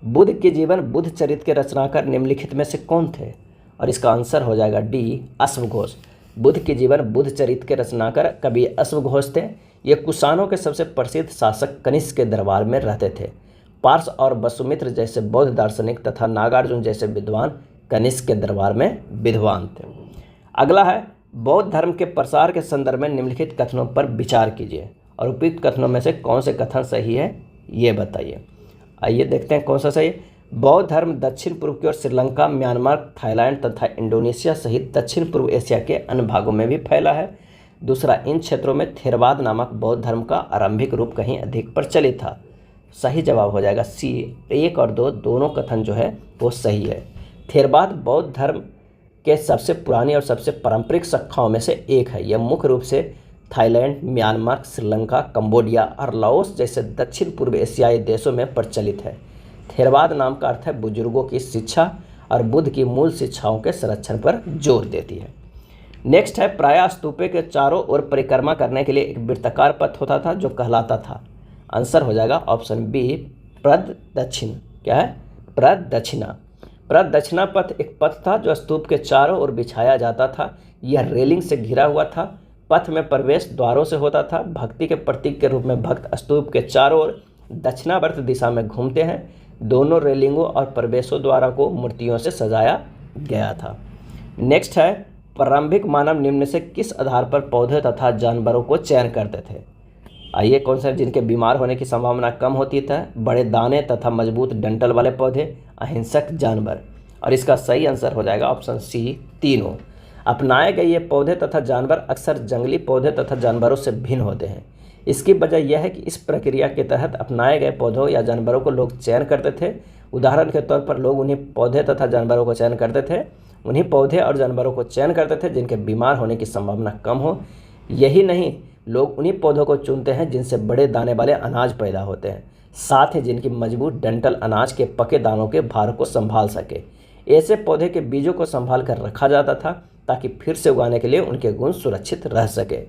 बुद्ध के जीवन, बुद्ध चरित्र के रचनाकार निम्नलिखित में से कौन थे? और इसका आंसर हो जाएगा डी, अश्वघोष। बुद्ध के जीवन, बुद्ध चरित्र के रचनाकार कवि अश्वघोष थे। ये कुषाणों के सबसे प्रसिद्ध शासक कनिष्क के दरबार में रहते थे। पार्स और वसुमित्र जैसे बौद्ध दार्शनिक तथा नागार्जुन जैसे विद्वान कनिष्क के दरबार में विद्वान थे। अगला है, बौद्ध धर्म के प्रसार के संदर्भ में निम्नलिखित कथनों पर विचार कीजिए और उपयुक्त कथनों में से कौन से कथन सही है ये बताइए। आइए देखते हैं कौन सा सही है। बौद्ध धर्म दक्षिण पूर्व की ओर श्रीलंका, म्यांमार, थाईलैंड तथा इंडोनेशिया सहित दक्षिण पूर्व एशिया के अन्य भागों में भी फैला है। दूसरा, इन क्षेत्रों में थेरवाद नामक बौद्ध धर्म का आरंभिक रूप कहीं अधिक प्रचलित था। सही जवाब हो जाएगा सी। 1 और 2 दोनों कथन जो है वो सही है। थेरवाद बौद्ध धर्म के सबसे पुरानी और सबसे पारंपरिक शाखाओं में से एक है। यह मुख्य रूप से थाईलैंड, म्यांमार, श्रीलंका, कंबोडिया और लाओस जैसे दक्षिण पूर्व एशियाई देशों में प्रचलित है। थेरवाद नाम का अर्थ है बुजुर्गों की शिक्षा और बुद्ध की मूल शिक्षाओं के संरक्षण पर जोर देती है। नेक्स्ट है, प्रायः स्तूपे के चारों ओर परिक्रमा करने के लिए एक वृत्ताकार पथ होता था जो कहलाता था। आंसर हो जाएगा ऑप्शन बी, प्रदक्षिण। क्या है? प्रदक्षिणा। प्रदक्षिणा पथ एक पथ था जो स्तूप के चारों ओर बिछाया जाता था। यह रेलिंग से घिरा हुआ था। पथ में प्रवेश द्वारों से होता था। भक्ति के प्रतीक के रूप में भक्त स्तूप के चारों ओर दक्षिणावर्त दिशा में घूमते हैं। दोनों रेलिंगों और प्रवेशों द्वारा को मूर्तियों से सजाया गया था। नेक्स्ट है, प्रारंभिक मानव निम्न से किस आधार पर पौधे तथा जानवरों को चयन करते थे? आइए, कौन से जिनके बीमार होने की संभावना कम होती है? बड़े दाने तथा मजबूत डंठल वाले पौधे, अहिंसक जानवर। और इसका सही आंसर हो जाएगा ऑप्शन सी, तीनों। अपनाए गए ये पौधे तथा जानवर अक्सर जंगली पौधे तथा जानवरों से भिन्न होते हैं। इसकी वजह यह है कि इस प्रक्रिया के तहत अपनाए गए पौधों या जानवरों को लोग चयन करते थे। उदाहरण के तौर पर लोग उन्हीं पौधे तथा जानवरों को चयन करते थे उन्हीं पौधे और जानवरों को चयन करते थे जिनके बीमार होने की संभावना कम हो। यही नहीं, लोग उन्हीं पौधों को चुनते हैं जिनसे बड़े दाने वाले अनाज पैदा होते हैं, साथ ही जिनकी मजबूत डंठल अनाज के पके दानों के भार को संभाल सके। ऐसे पौधे के बीजों को संभाल कर रखा जाता था ताकि फिर से उगाने के लिए उनके गुण सुरक्षित रह सके।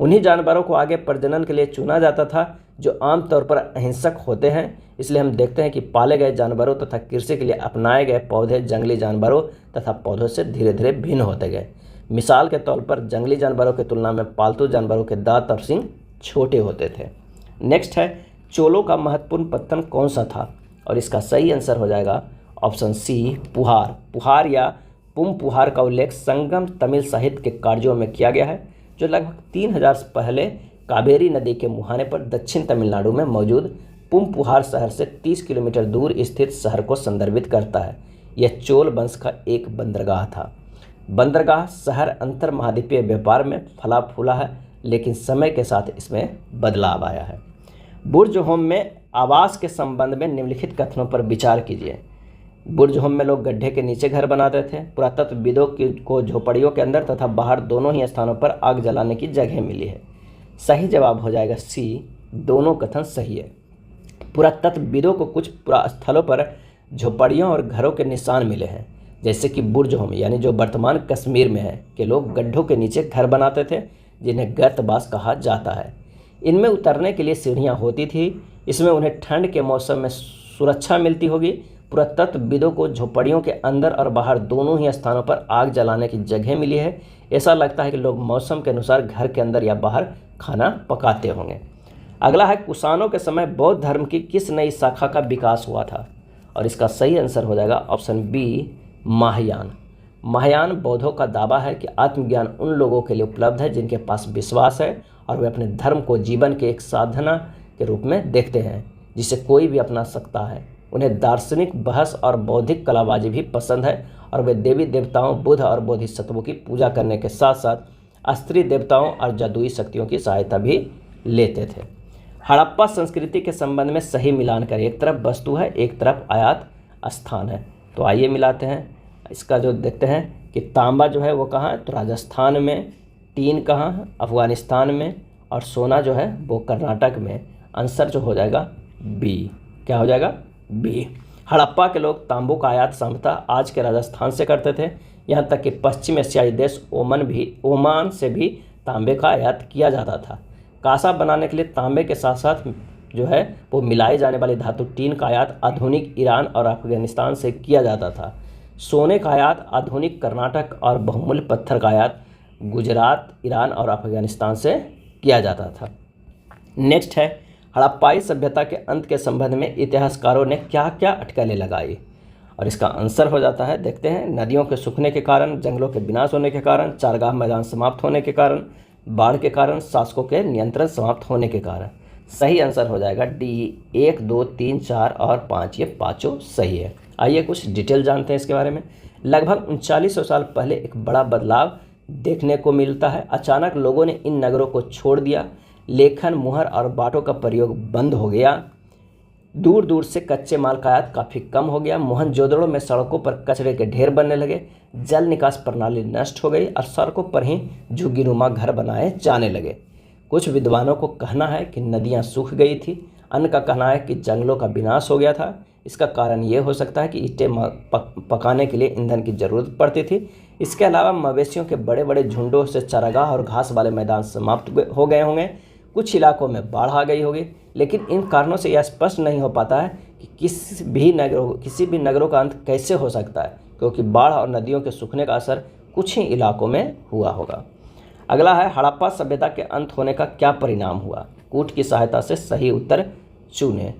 उन्हीं जानवरों को आगे प्रजनन के लिए चुना जाता था जो आमतौर पर अहिंसक होते हैं। इसलिए हम देखते हैं कि पाले गए जानवरों तथा कृषि के लिए अपनाए गए पौधे जंगली जानवरों तथा पौधों से धीरे धीरे भिन्न होते गए। मिसाल के तौर पर जंगली जानवरों की तुलना में पालतू जानवरों के दांत और सींग छोटे होते थे। नेक्स्ट है, चोलों का महत्वपूर्ण पत्तन कौन सा था? और इसका सही आंसर हो जाएगा ऑप्शन सी, पुहार। पुहार या पुम पुहार का उल्लेख संगम तमिल साहित्य के कार्यों में किया गया है जो लगभग 3000 पहले कावेरी नदी के मुहाने पर दक्षिण तमिलनाडु में मौजूद पुम पुहार शहर से 30 किलोमीटर दूर स्थित शहर को संदर्भित करता है। यह चोल वंश का एक बंदरगाह था। बंदरगाह शहर अंतर महाद्वीपीय व्यापार में फला फूला है, लेकिन समय के साथ इसमें बदलाव आया है। बुर्ज होम में आवास के संबंध में निम्नलिखित कथनों पर विचार कीजिए। बुर्ज होम में लोग गड्ढे के नीचे घर बनाते थे। पुरातत्वविदों को झोपड़ियों के अंदर तथा बाहर दोनों ही स्थानों पर आग जलाने की जगह मिली है। सही जवाब हो जाएगा सी, दोनों कथन सही है। पुरातत्वविदों को कुछ स्थलों पर झोपड़ियों और घरों के निशान मिले हैं, जैसे कि बुर्ज होम यानी जो वर्तमान कश्मीर में है के लोग गड्ढों के नीचे घर बनाते थे जिन्हें गर्तबास कहा जाता है। इनमें उतरने के लिए सीढ़ियाँ होती थी। इसमें उन्हें ठंड के मौसम में सुरक्षा मिलती होगी। पुरातत्वविदों को झोपड़ियों के अंदर और बाहर दोनों ही स्थानों पर आग जलाने की जगह मिली है। ऐसा लगता है कि लोग मौसम के अनुसार घर के अंदर या बाहर खाना पकाते होंगे। अगला है, कुषाणों के समय बौद्ध धर्म की किस नई शाखा का विकास हुआ था? और इसका सही आंसर हो जाएगा ऑप्शन बी, महायान। महायान बौद्धों का दावा है कि आत्मज्ञान उन लोगों के लिए उपलब्ध है जिनके पास विश्वास है और वे अपने धर्म को जीवन के एक साधना के रूप में देखते हैं जिसे कोई भी अपना सकता है। उन्हें दार्शनिक बहस और बौद्धिक कलाबाजी भी पसंद है और वे देवी देवताओं, बुद्ध और बोधिसत्वों की पूजा करने के साथ साथ स्त्री देवताओं और जादुई शक्तियों की सहायता भी लेते थे। हड़प्पा संस्कृति के संबंध में सही मिलान करें। एक तरफ वस्तु है, एक तरफ आयात स्थान है। तो आइए मिलाते हैं। इसका जो देखते हैं कि तांबा जो है वो कहाँ है, तो राजस्थान में। टीन कहाँ है, अफगानिस्तान में। और सोना जो है वो कर्नाटक में। आंसर जो हो जाएगा बी। क्या हो जाएगा? बी। हड़प्पा के लोग तांबू का आयात संभवतः आज के राजस्थान से करते थे। यहाँ तक कि पश्चिम एशियाई देश ओमान से भी तांबे का आयात किया जाता था। कांसा बनाने के लिए तांबे के साथ साथ जो है वो मिलाई जाने वाली धातु टीन का आयात आधुनिक ईरान और अफगानिस्तान से किया जाता था। सोने का आयात आधुनिक कर्नाटक और बहुमूल्य पत्थर का आयात गुजरात, ईरान और अफगानिस्तान से किया जाता था। नेक्स्ट है हड़प्पाई सभ्यता के अंत के संबंध में इतिहासकारों ने क्या क्या अटकलें लगाई, और इसका आंसर हो जाता है, देखते हैं, नदियों के सूखने के कारण, जंगलों के विनाश होने के कारण, चारगाह मैदान समाप्त होने के कारण, बाढ़ के कारण, शासकों के नियंत्रण समाप्त होने के कारण। सही आंसर हो जाएगा डी 1, 2, 3, 4 और 5, ये पाँचों सही है। आइए कुछ डिटेल जानते हैं इसके बारे में। लगभग 3900 साल पहले एक बड़ा बदलाव देखने को मिलता है। अचानक लोगों ने इन नगरों को छोड़ दिया। लेखन, मुहर और बाटों का प्रयोग बंद हो गया। दूर दूर से कच्चे माल का आयात काफ़ी कम हो गया। मोहनजोदड़ो में सड़कों पर कचरे के ढेर बनने लगे। जल निकास प्रणाली नष्ट हो गई और सड़कों पर ही झुग्गीनुमा घर बनाए जाने लगे। कुछ विद्वानों को कहना है कि नदियाँ सूख गई थी। अन्य का कहना है कि जंगलों का विनाश हो गया था। इसका कारण ये हो सकता है कि ईंटें पकाने के लिए ईंधन की ज़रूरत पड़ती थी। इसके अलावा मवेशियों के बड़े बड़े झुंडों से चारागाह और घास वाले मैदान समाप्त हो गए होंगे। कुछ इलाकों में बाढ़ आ गई होगी। लेकिन इन कारणों से यह स्पष्ट नहीं हो पाता है कि किसी भी नगरों का अंत कैसे हो सकता है, क्योंकि बाढ़ और नदियों के सूखने का असर कुछ ही इलाकों में हुआ होगा। अगला है हड़प्पा सभ्यता के अंत होने का क्या परिणाम हुआ। कूट की सहायता से सही उत्तर चुने।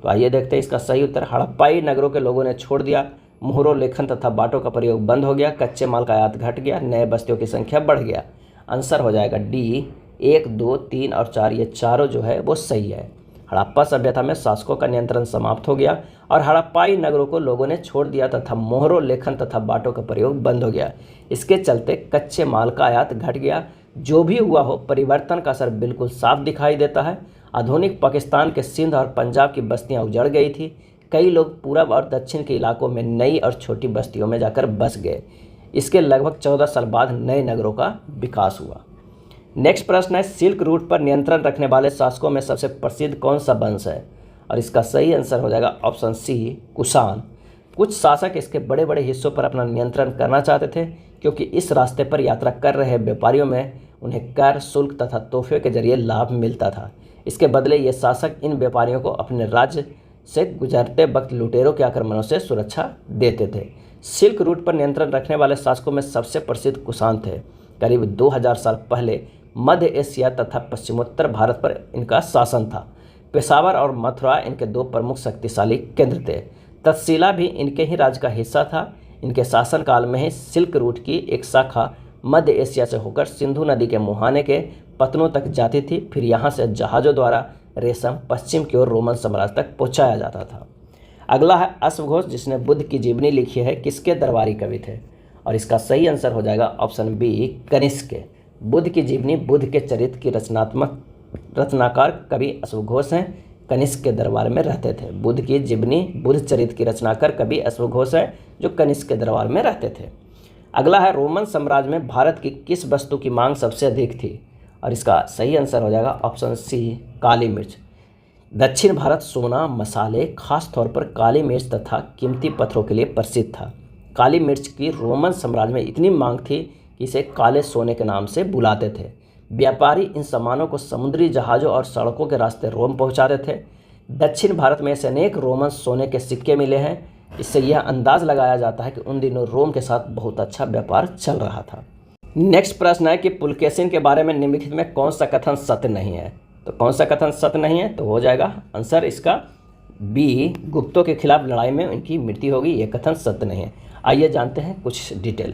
तो आइए देखते हैं इसका सही उत्तर। हड़प्पाई नगरों के लोगों ने छोड़ दिया। मुहरों, लेखन तथा बाटों का प्रयोग बंद हो गया। कच्चे माल का आयात घट गया। नए बस्तियों की संख्या बढ़ गया। आंसर हो जाएगा डी 1, 2, 3 और 4, ये चारों जो है वो सही है। हड़प्पा सभ्यता में शासकों का नियंत्रण समाप्त हो गया और हड़प्पाई नगरों को लोगों ने छोड़ दिया तथा मोहरों, लेखन तथा बाटों का प्रयोग बंद हो गया। इसके चलते कच्चे माल का आयात घट गया। जो भी हुआ हो, परिवर्तन का असर बिल्कुल साफ दिखाई देता है। आधुनिक पाकिस्तान के सिंध और पंजाब की बस्तियां उजड़ गई थी। कई लोग पूरब और दक्षिण के इलाकों में नई और छोटी बस्तियों में जाकर बस गए। इसके लगभग 14 साल बाद नए नगरों का विकास हुआ। नेक्स्ट प्रश्न है, सिल्क रूट पर नियंत्रण रखने वाले शासकों में सबसे प्रसिद्ध कौन सा वंश है, और इसका सही आंसर हो जाएगा ऑप्शन सी, कुषाण। कुछ शासक इसके बड़े बड़े हिस्सों पर अपना नियंत्रण करना चाहते थे, क्योंकि इस रास्ते पर यात्रा कर रहे व्यापारियों में उन्हें कर, शुल्क तथा तोहफे के जरिए लाभ मिलता था। इसके बदले ये शासक इन व्यापारियों को अपने राज्य से गुजरते वक्त लुटेरों के आक्रमणों से सुरक्षा देते थे। सिल्क रूट पर नियंत्रण रखने वाले शासकों में सबसे प्रसिद्ध कुषाण थे। करीब 2000 साल पहले मध्य एशिया तथा पश्चिमोत्तर भारत पर इनका शासन था। पेशावर और मथुरा इनके दो प्रमुख शक्तिशाली केंद्र थे। तक्षशिला भी इनके ही राज्य का हिस्सा था। इनके शासनकाल में ही सिल्क रूट की एक शाखा मध्य एशिया से होकर सिंधु नदी के मुहाने के पतनों तक जाती थी। फिर यहाँ से जहाज़ों द्वारा रेशम पश्चिम की ओर रोमन साम्राज्य तक पहुँचाया जाता था। अगला है अश्वघोष, जिसने बुद्ध की जीवनी लिखी है, किसके दरबारी कवि थे, और इसका सही आंसर हो जाएगा ऑप्शन बी, कनिष्क। बुद्ध की जीवनी, बुद्ध के चरित्र की रचनाकार कवि अश्वघोष हैं, कनिष्क के दरबार में रहते थे। बुद्ध की जीवनी, बुद्ध चरित्र की रचनाकार कवि अश्वघोष हैं, जो कनिष्क के दरबार में रहते थे। अगला है, रोमन साम्राज्य में भारत की किस वस्तु की मांग सबसे अधिक थी, और इसका सही आंसर हो जाएगा ऑप्शन सी, काली मिर्च। दक्षिण भारत सोना, मसाले, खास तौर पर काली मिर्च तथा कीमती पत्थरों के लिए प्रसिद्ध था। काली मिर्च की रोमन साम्राज्य में इतनी मांग थी कि इसे काले सोने के नाम से बुलाते थे। व्यापारी इन सामानों को समुद्री जहाज़ों और सड़कों के रास्ते रोम पहुंचाते थे। दक्षिण भारत में ऐसे अनेक रोमन सोने के सिक्के मिले हैं। इससे यह अंदाज लगाया जाता है कि उन दिनों रोम के साथ बहुत अच्छा व्यापार चल रहा था। नेक्स्ट प्रश्न है कि पुलकेशिन के बारे में निम्नलिखित में कौन सा कथन सत्य नहीं है। तो कौन सा कथन सत्य नहीं है, तो हो जाएगा आंसर इसका बी, गुप्तों के खिलाफ लड़ाई में उनकी मृत्यु होगी, यह कथन सत्य नहीं है। आइए जानते हैं कुछ डिटेल।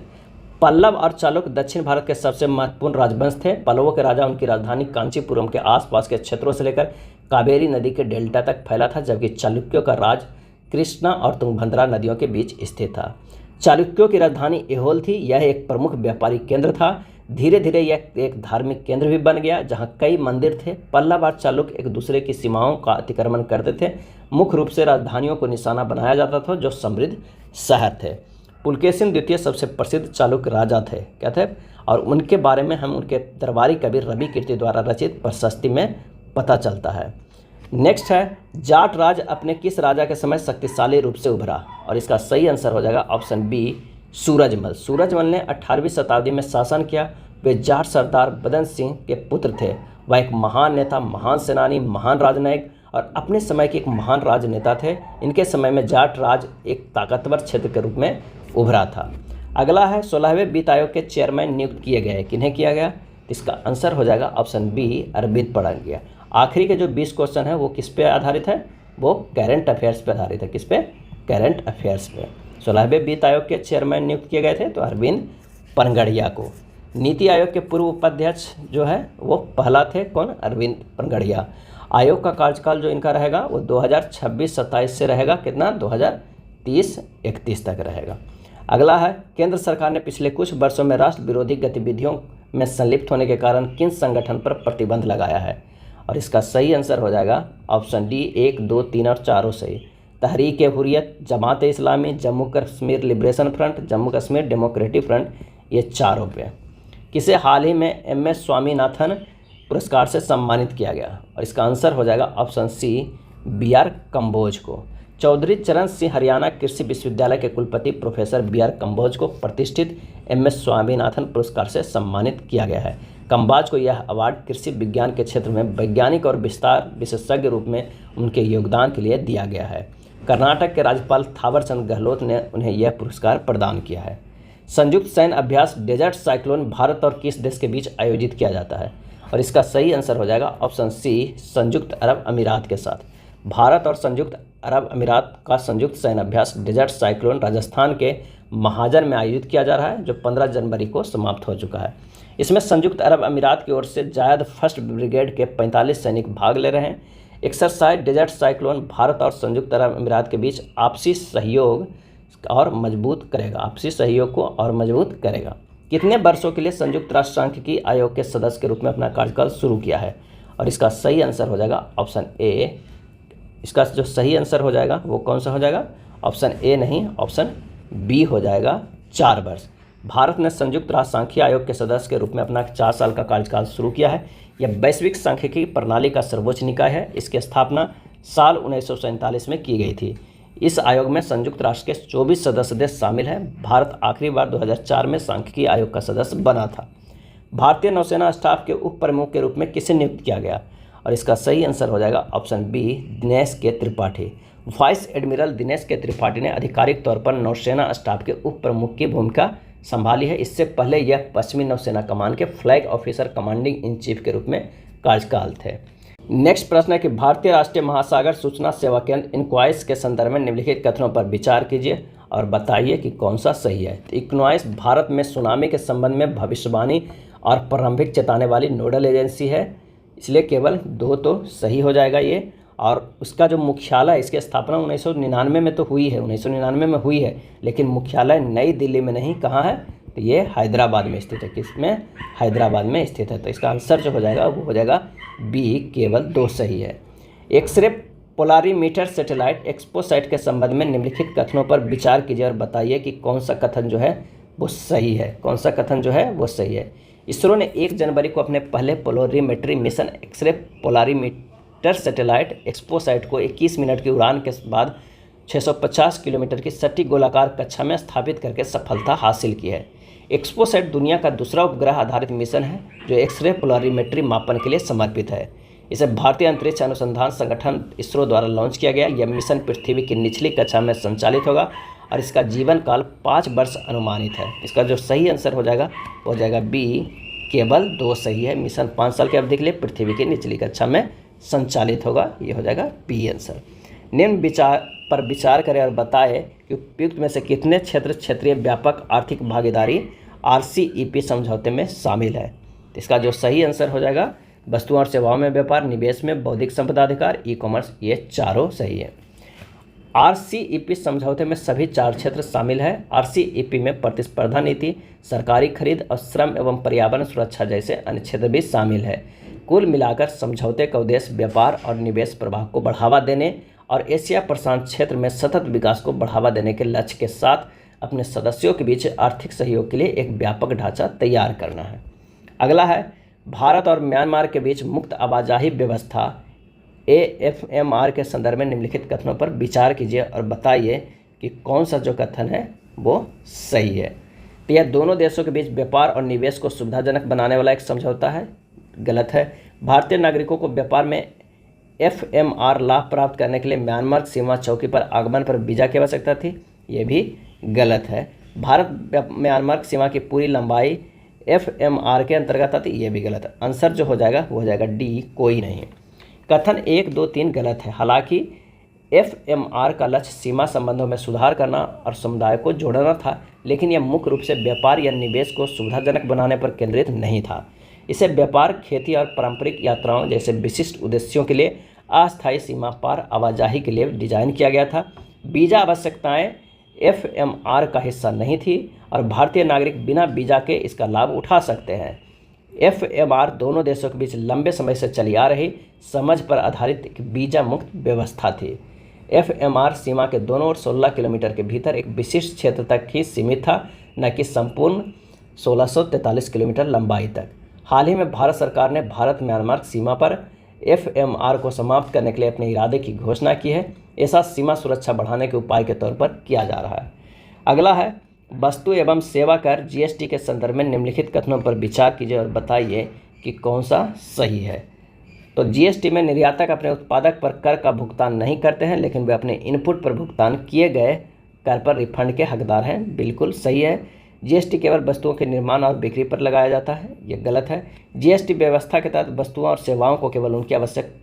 पल्लव और चालुक्य दक्षिण भारत के सबसे महत्वपूर्ण राजवंश थे। पल्लवों के राजा उनकी राजधानी कांचीपुरम के आसपास के क्षेत्रों से लेकर कावेरी नदी के डेल्टा तक फैला था, जबकि चालुक्यों का राज कृष्णा और तुंगभद्रा नदियों के बीच स्थित था। चालुक्यों की राजधानी ऐहोल थी। यह एक प्रमुख व्यापारिक केंद्र था। धीरे धीरे यह एक धार्मिक केंद्र भी बन गया, जहां कई मंदिर थे। पल्लव और चालुक्य एक दूसरे की सीमाओं का अतिक्रमण करते थे। मुख्य रूप से राजधानियों को निशाना बनाया जाता था, जो समृद्ध शहर थे। पुलकेशिन द्वितीय सबसे प्रसिद्ध चालुक्य राजा थे, क्या थे, और उनके बारे में हम उनके दरबारी कवि रवि कीर्ति द्वारा रचित प्रशस्ति में पता चलता है। नेक्स्ट है, जाट राज अपने किस राजा के समय शक्तिशाली रूप से उभरा? और इसका सही आंसर हो जाएगा ऑप्शन बी, सूरजमल। सूरजमल ने 18वीं शताब्दी में शासन किया। वे जाट सरदार बदन सिंह के पुत्र थे। वह एक महान नेता, महान सेनानी, महान राजनयिक और अपने समय के एक महान राजनेता थे। इनके समय में जाट राज एक ताकतवर क्षेत्र के रूप में उभरा था। अगला है, 16वें वित्त आयोग के चेयरमैन नियुक्त किए गए। किन्हें किया गया? इसका आंसर हो जाएगा ऑप्शन बी, अरविंद पड़ंगिया। आखिरी के जो 20 क्वेश्चन है वो किस पे आधारित है? वो करंट अफेयर्स पे आधारित है। किस पे? करंट अफेयर्स पे। 16वें वित्त आयोग के चेयरमैन नियुक्त किए गए थे तो अरविंद पनगड़िया को। नीति आयोग के पूर्व उपाध्यक्ष जो है वो पहला थे, कौन? अरविंद पनगड़िया। आयोग का कार्यकाल जो इनका रहेगा वो 2026-27 से रहेगा। कितना? 2030-31 तक रहेगा। अगला है, केंद्र सरकार ने पिछले कुछ वर्षों में राष्ट्र विरोधी गतिविधियों में संलिप्त होने के कारण किन संगठन पर प्रतिबंध लगाया है? और इसका सही आंसर हो जाएगा ऑप्शन डी, 1, 2, 3 और चारों सही। Tehreek Hurriyat, Jamaat Islami, Jammu Kashmir liberation front, Jammu Kashmir democratic front, ये चारों पे। किसे हाल ही में MS स्वामीनाथन पुरस्कार से सम्मानित किया गया? और इसका आंसर हो जाएगा ऑप्शन सी, BR कंबोज को। चौधरी चरण सिंह हरियाणा कृषि विश्वविद्यालय के कुलपति प्रोफेसर BR कंबोज को प्रतिष्ठित MS स्वामीनाथन पुरस्कार से सम्मानित किया गया है। कंबोज को यह अवार्ड कृषि विज्ञान के क्षेत्र में वैज्ञानिक और विस्तार विशेषज्ञ रूप में उनके योगदान के लिए दिया गया है। कर्नाटक के राज्यपाल थावरचंद गहलोत ने उन्हें यह पुरस्कार प्रदान किया है। संयुक्त सैन्य अभ्यास डेजर्ट साइक्लोन भारत और किस देश के बीच आयोजित किया जाता है? और इसका सही आंसर हो जाएगा ऑप्शन सी, संयुक्त अरब अमीरात के साथ। भारत और संयुक्त अरब अमीरात का संयुक्त सैन्य अभ्यास डेजर्ट साइक्लोन राजस्थान के महाजन में आयोजित किया जा रहा है, जो 15 जनवरी को समाप्त हो चुका है। इसमें संयुक्त अरब अमीरात की ओर से जायद फर्स्ट ब्रिगेड के 45 सैनिक भाग ले रहे हैं। एक्सरसाइज डेजर्ट साइक्लोन भारत और संयुक्त अरब अमीरात के बीच आपसी सहयोग और मजबूत करेगा, आपसी सहयोग को और मजबूत करेगा। कितने वर्षों के लिए संयुक्त राष्ट्र सांख्यिकी आयोग के सदस्य के रूप में अपना कार्यकाल शुरू किया है? और इसका सही आंसर हो जाएगा ऑप्शन ए। इसका जो सही आंसर हो जाएगा वो कौन सा हो जाएगा? ऑप्शन ए नहीं, ऑप्शन बी हो जाएगा, 4 वर्ष। भारत ने संयुक्त राष्ट्र सांख्यिकी आयोग के सदस्य के रूप में अपना 4 साल का कार्यकाल शुरू किया है। यह वैश्विक सांख्यिकी प्रणाली का सर्वोच्च निकाय है। इसकी स्थापना साल 1947 में की गई थी। इस आयोग में संयुक्त राष्ट्र के 24 सदस्य देश शामिल हैं। भारत आखिरी बार 2004 में सांख्यिकी आयोग का सदस्य बना था। भारतीय नौसेना स्टाफ के उप प्रमुख के रूप में किसे नियुक्त किया गया? और इसका सही आंसर हो जाएगा ऑप्शन बी, दिनेश के त्रिपाठी। वाइस एडमिरल दिनेश के त्रिपाठी ने आधिकारिक तौर पर नौसेना स्टाफ के उप प्रमुख की भूमिका संभाली है। इससे पहले यह पश्चिमी नौसेना कमान के flag officer commanding in chief के रूप में कार्यकाल थे। नेक्स्ट प्रश्न है कि भारतीय राष्ट्रीय महासागर सूचना सेवा केंद्र इनक्वाइस के संदर्भ में निम्नलिखित कथनों पर विचार कीजिए और बताइए कि कौन सा सही है। इनक्वाइस भारत में सुनामी के संबंध में भविष्यवाणी और प्रारंभिक चेताने वाली नोडल एजेंसी है, इसलिए केवल 2 तो सही हो जाएगा ये। और उसका जो मुख्यालय, इसकी स्थापना 1999 में तो हुई है, 1999 में हुई है, लेकिन मुख्यालय नई दिल्ली में नहीं, कहाँ है? तो ये हैदराबाद में स्थित है। किसमें? हैदराबाद में स्थित है। तो इसका आंसर जो हो जाएगा वो हो जाएगा बी, केवल 2 सही है। एक्सरे पोलारीमीटर सैटेलाइट एक्सपोसैट के संबंध में निम्नलिखित कथनों पर विचार कीजिए और बताइए कि कौन सा कथन जो है वो सही है। कौन सा कथन जो है वो सही है? इसरो ने 1 जनवरी को अपने पहले polarimetry mission X ray polarimeter satellite XPoSat को 21 मिनट की उड़ान के बाद 650 किलोमीटर की सटीक गोलाकार कक्षा में स्थापित करके सफलता हासिल की है। एक्सपोसैट दुनिया का दूसरा उपग्रह आधारित मिशन है जो एक्सरे पोलरीमेट्री मापन के लिए समर्पित है। इसे भारतीय अंतरिक्ष अनुसंधान संगठन इसरो द्वारा लॉन्च किया गया। यह मिशन पृथ्वी की निचली कक्षा में संचालित होगा और इसका जीवन काल 5 वर्ष अनुमानित है। इसका जो सही आंसर हो जाएगा वो हो जाएगा बी, केवल 2 सही है। मिशन 5 साल की अवधि के लिए पृथ्वी की निचली कक्षा में संचालित होगा, ये हो जाएगा बी आंसर। निम्न पर विचार करें और बताएं कि उपयुक्त में से कितने क्षेत्र क्षेत्रीय व्यापक आर्थिक भागीदारी RCEP समझौते में शामिल है। तो इसका जो सही आंसर हो जाएगा वस्तुओं और सेवाओं में व्यापार, निवेश में बौद्धिक संपदा अधिकार, ई-कॉमर्स, ये चारों सही है। RCEP समझौते में सभी 4 क्षेत्र शामिल हैं। RCEP में प्रतिस्पर्धा नीति, सरकारी खरीद और श्रम एवं पर्यावरण सुरक्षा जैसे अन्य क्षेत्र भी शामिल है। कुल मिलाकर समझौते का उद्देश्य व्यापार और निवेश प्रवाह को बढ़ावा देने और एशिया प्रशांत क्षेत्र में सतत विकास को बढ़ावा देने के लक्ष्य के साथ अपने सदस्यों के बीच आर्थिक सहयोग के लिए एक व्यापक ढांचा तैयार करना है। अगला है, भारत और म्यांमार के बीच मुक्त आवाजाही व्यवस्था AFMR के संदर्भ में निम्नलिखित कथनों पर विचार कीजिए और बताइए कि कौन सा जो कथन है वो सही है। तो यह दोनों देशों के बीच व्यापार और निवेश को सुविधाजनक बनाने वाला एक समझौता है, गलत है। भारतीय नागरिकों को व्यापार में FMR लाभ प्राप्त करने के लिए म्यांमार सीमा चौकी पर आगमन पर वीज़ा की आवश्यकता थी, ये भी गलत है। भारत म्यांमार सीमा की पूरी लंबाई FMR के अंतर्गत आती, ये भी गलत है। आंसर जो हो जाएगा वो हो जाएगा डी, कोई नहीं। कथन 1, 2, 3 गलत है। हालांकि FMR का लक्ष्य सीमा संबंधों में सुधार करना और समुदाय को जोड़ना था, लेकिन यह मुख्य रूप से व्यापार या निवेश को सुविधाजनक बनाने पर केंद्रित नहीं था। इसे व्यापार, खेती और पारंपरिक यात्राओं जैसे विशिष्ट उद्देश्यों के लिए अस्थायी सीमा पार आवाजाही के लिए डिजाइन किया गया था। वीज़ा आवश्यकताएं FMR का हिस्सा नहीं थी और भारतीय नागरिक बिना वीज़ा के इसका लाभ उठा सकते हैं। FMR दोनों देशों के बीच लंबे समय से चली आ रही समझ पर आधारित एक वीज़ा मुक्त व्यवस्था थी। FMR सीमा के दोनों ओर 16 किलोमीटर के भीतर एक विशिष्ट क्षेत्र तक ही सीमित था, न कि संपूर्ण 1643 किलोमीटर लंबाई तक। हाल ही में भारत सरकार ने भारत म्यांमार सीमा पर FMR को समाप्त करने के लिए अपने इरादे की घोषणा की है। ऐसा सीमा सुरक्षा बढ़ाने के उपाय के तौर पर किया जा रहा है। अगला है वस्तु एवं सेवा कर GST के संदर्भ में निम्नलिखित कथनों पर विचार कीजिए और बताइए कि कौन सा सही है। तो GST में निर्यातक अपने उत्पादक पर कर का भुगतान नहीं करते हैं, लेकिन वे अपने इनपुट पर भुगतान किए गए कर पर रिफंड के हकदार हैं, बिल्कुल सही है। GST केवल वस्तुओं के निर्माण और बिक्री पर लगाया जाता है, ये गलत है। GST व्यवस्था के तहत वस्तुओं और सेवाओं को केवल उनकी आवश्यक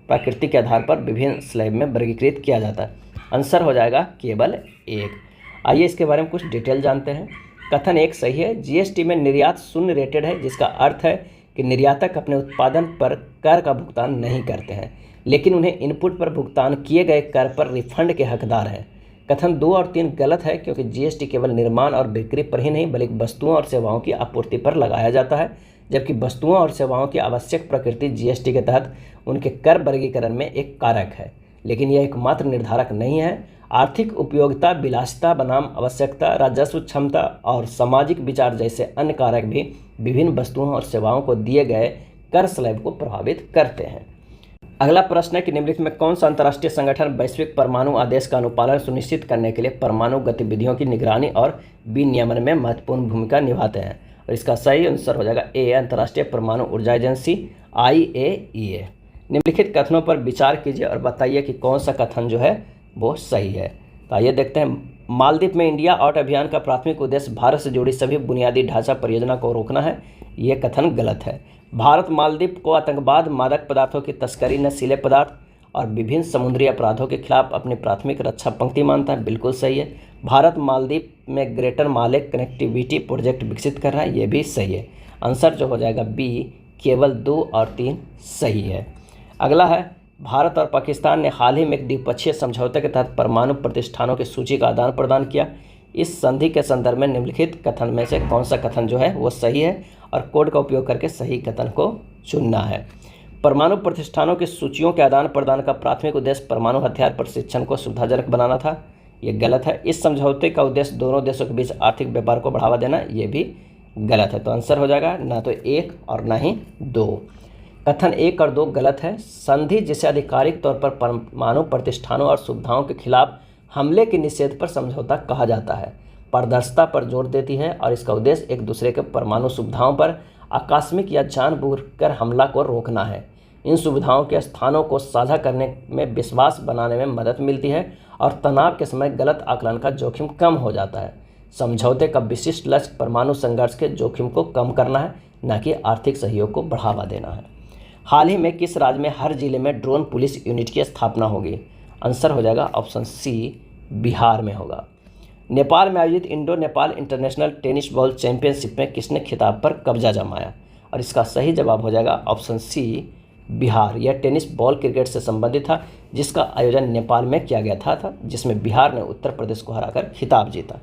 प्रकृति के आधार पर विभिन्न स्लैब में वर्गीकृत किया जाता है। आंसर हो जाएगा केवल 1। आइए इसके बारे में कुछ डिटेल जानते हैं। कथन 1 सही है। GST में निर्यात शून्य रेटेड है, जिसका अर्थ है कि निर्यातक अपने उत्पादन पर कर का भुगतान नहीं करते हैं, लेकिन उन्हें इनपुट पर भुगतान किए गए कर पर रिफंड के हकदार हैं। कथन 2 और 3 गलत है, क्योंकि GST केवल निर्माण और बिक्री पर ही नहीं बल्कि वस्तुओं और सेवाओं की आपूर्ति पर लगाया जाता है, जबकि वस्तुओं और सेवाओं की आवश्यक प्रकृति GST के तहत उनके कर वर्गीकरण में एक कारक है, लेकिन यह एकमात्र निर्धारक नहीं है। आर्थिक उपयोगिता, विलासिता बनाम आवश्यकता, राजस्व क्षमता और सामाजिक विचार जैसे अन्य कारक भी विभिन्न वस्तुओं और सेवाओं को दिए गए कर स्लैब को प्रभावित करते हैं। अगला प्रश्न है कि निम्नलिखित में कौन सा अंतर्राष्ट्रीय संगठन वैश्विक परमाणु आदेश का अनुपालन सुनिश्चित करने के लिए परमाणु गतिविधियों की निगरानी और विनियमन में महत्वपूर्ण भूमिका निभाते हैं? और इसका सही आंसर हो जाएगा ए, अंतर्राष्ट्रीय परमाणु ऊर्जा एजेंसी IAEA। निम्नलिखित कथनों पर विचार कीजिए और बताइए कि कौन सा कथन जो है वो सही है। तो आइए देखते हैं। मालदीव में इंडिया आउट अभियान का प्राथमिक उद्देश्य भारत से जुड़ी सभी बुनियादी ढांचा परियोजना को रोकना है, ये कथन गलत है। भारत मालदीव को आतंकवाद, मादक पदार्थों की तस्करी, नशीले पदार्थ और विभिन्न समुद्री अपराधों के खिलाफ अपनी प्राथमिक रक्षा पंक्ति मानता है, बिल्कुल सही है। भारत मालदीव में ग्रेटर माले कनेक्टिविटी प्रोजेक्ट विकसित कर रहा है, ये भी सही है। आंसर जो हो जाएगा बी, केवल 2 और 3 सही है। अगला है भारत और पाकिस्तान ने हाल ही में एक द्विपक्षीय समझौते के तहत परमाणु प्रतिष्ठानों की सूची का आदान प्रदान किया। इस संधि के संदर्भ में निम्नलिखित कथन में से कौन सा कथन जो है वो सही है, और कोड का उपयोग करके सही कथन को चुनना है। परमाणु प्रतिष्ठानों की सूचियों के आदान प्रदान का प्राथमिक उद्देश्य परमाणु हथियार प्रशिक्षण को सुविधाजनक बनाना था, ये गलत है। इस समझौते का उद्देश्य दोनों देशों के बीच आर्थिक व्यापार को बढ़ावा देना, ये भी गलत है। तो आंसर हो जाएगा ना तो 1 और ना ही 2। कथन 1 और 2 गलत है। संधि जिसे आधिकारिक तौर पर परमाणु प्रतिष्ठानों और सुविधाओं के खिलाफ हमले के निषेध पर समझौता कहा जाता है, पारदर्शिता पर जोर देती है और इसका उद्देश्य एक दूसरे के परमाणु सुविधाओं पर आकस्मिक या जानबूझकर हमला को रोकना है। इन सुविधाओं के स्थानों को साझा करने में विश्वास बनाने में मदद मिलती है और तनाव के समय गलत आकलन का जोखिम कम हो जाता है। समझौते का विशिष्ट लक्ष्य परमाणु संघर्ष के जोखिम को कम करना है, न कि आर्थिक सहयोग को बढ़ावा देना है। हाल ही में किस राज्य में हर जिले में ड्रोन पुलिस यूनिट की स्थापना होगी? आंसर हो जाएगा ऑप्शन सी, बिहार में होगा। नेपाल में आयोजित Indo Nepal international tennis ball championship में किसने खिताब पर कब्जा जमाया? और इसका सही जवाब हो जाएगा ऑप्शन सी, बिहार। यह टेनिस बॉल क्रिकेट से संबंधित था, जिसका आयोजन नेपाल में किया गया था जिसमें बिहार ने उत्तर प्रदेश को हराकर खिताब जीता।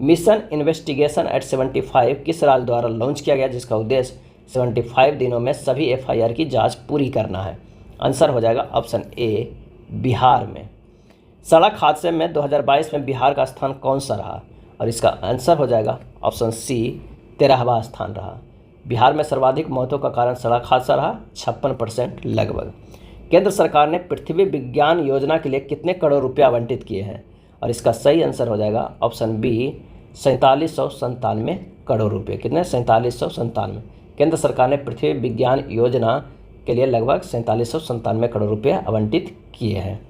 मिशन इन्वेस्टिगेशन एट 75 किस राज्य द्वारा लॉन्च किया गया, जिसका उद्देश्य 75 दिनों में सभी FIR की जांच पूरी करना है? आंसर हो जाएगा ऑप्शन ए, बिहार में। सड़क हादसे में 2022 में बिहार का स्थान कौन सा रहा? और इसका आंसर हो जाएगा ऑप्शन सी, 13वां स्थान रहा। बिहार में सर्वाधिक मौतों का कारण सड़क हादसा रहा, 56% लगभग। केंद्र सरकार ने पृथ्वी विज्ञान योजना के लिए कितने करोड़ रुपए आवंटित किए हैं? और इसका सही आंसर हो जाएगा ऑप्शन बी 4797 करोड़ रुपए। कितने? 4797। केंद्र सरकार ने पृथ्वी विज्ञान योजना के लिए लगभग 4797 करोड़ रुपए आवंटित किए हैं।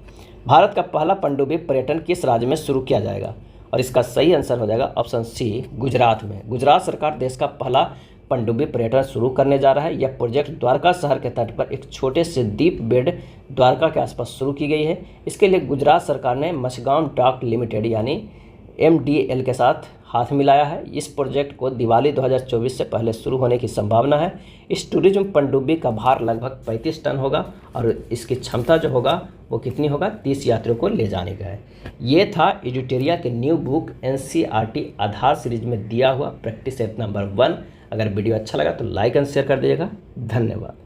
भारत का पहला पनडुब्बी पर्यटन किस राज्य में शुरू किया जाएगा? और इसका सही आंसर हो जाएगा ऑप्शन सी गुजरात में। गुजरात सरकार देश का पहला पनडुब्बी पर्यटन शुरू करने जा रहा है। यह प्रोजेक्ट द्वारका शहर के तट पर एक छोटे से द्वीप बेड द्वारका के आसपास शुरू की गई है। इसके लिए गुजरात सरकार ने मछगांव डॉक लिमिटेड यानी MDL के साथ हाथ मिलाया है। इस प्रोजेक्ट को दिवाली 2024 से पहले शुरू होने की संभावना है। इस टूरिज्म पनडुब्बी का भार लगभग 35 टन होगा और इसकी क्षमता जो होगा वो कितनी होगा? 30 यात्रियों को ले जाने का है। ये था एजुटेरिया के न्यू बुक NCERT आधार सीरीज में दिया हुआ प्रैक्टिस सेट नंबर 1। अगर वीडियो अच्छा लगा तो लाइक एंड शेयर कर दीजिएगा। धन्यवाद।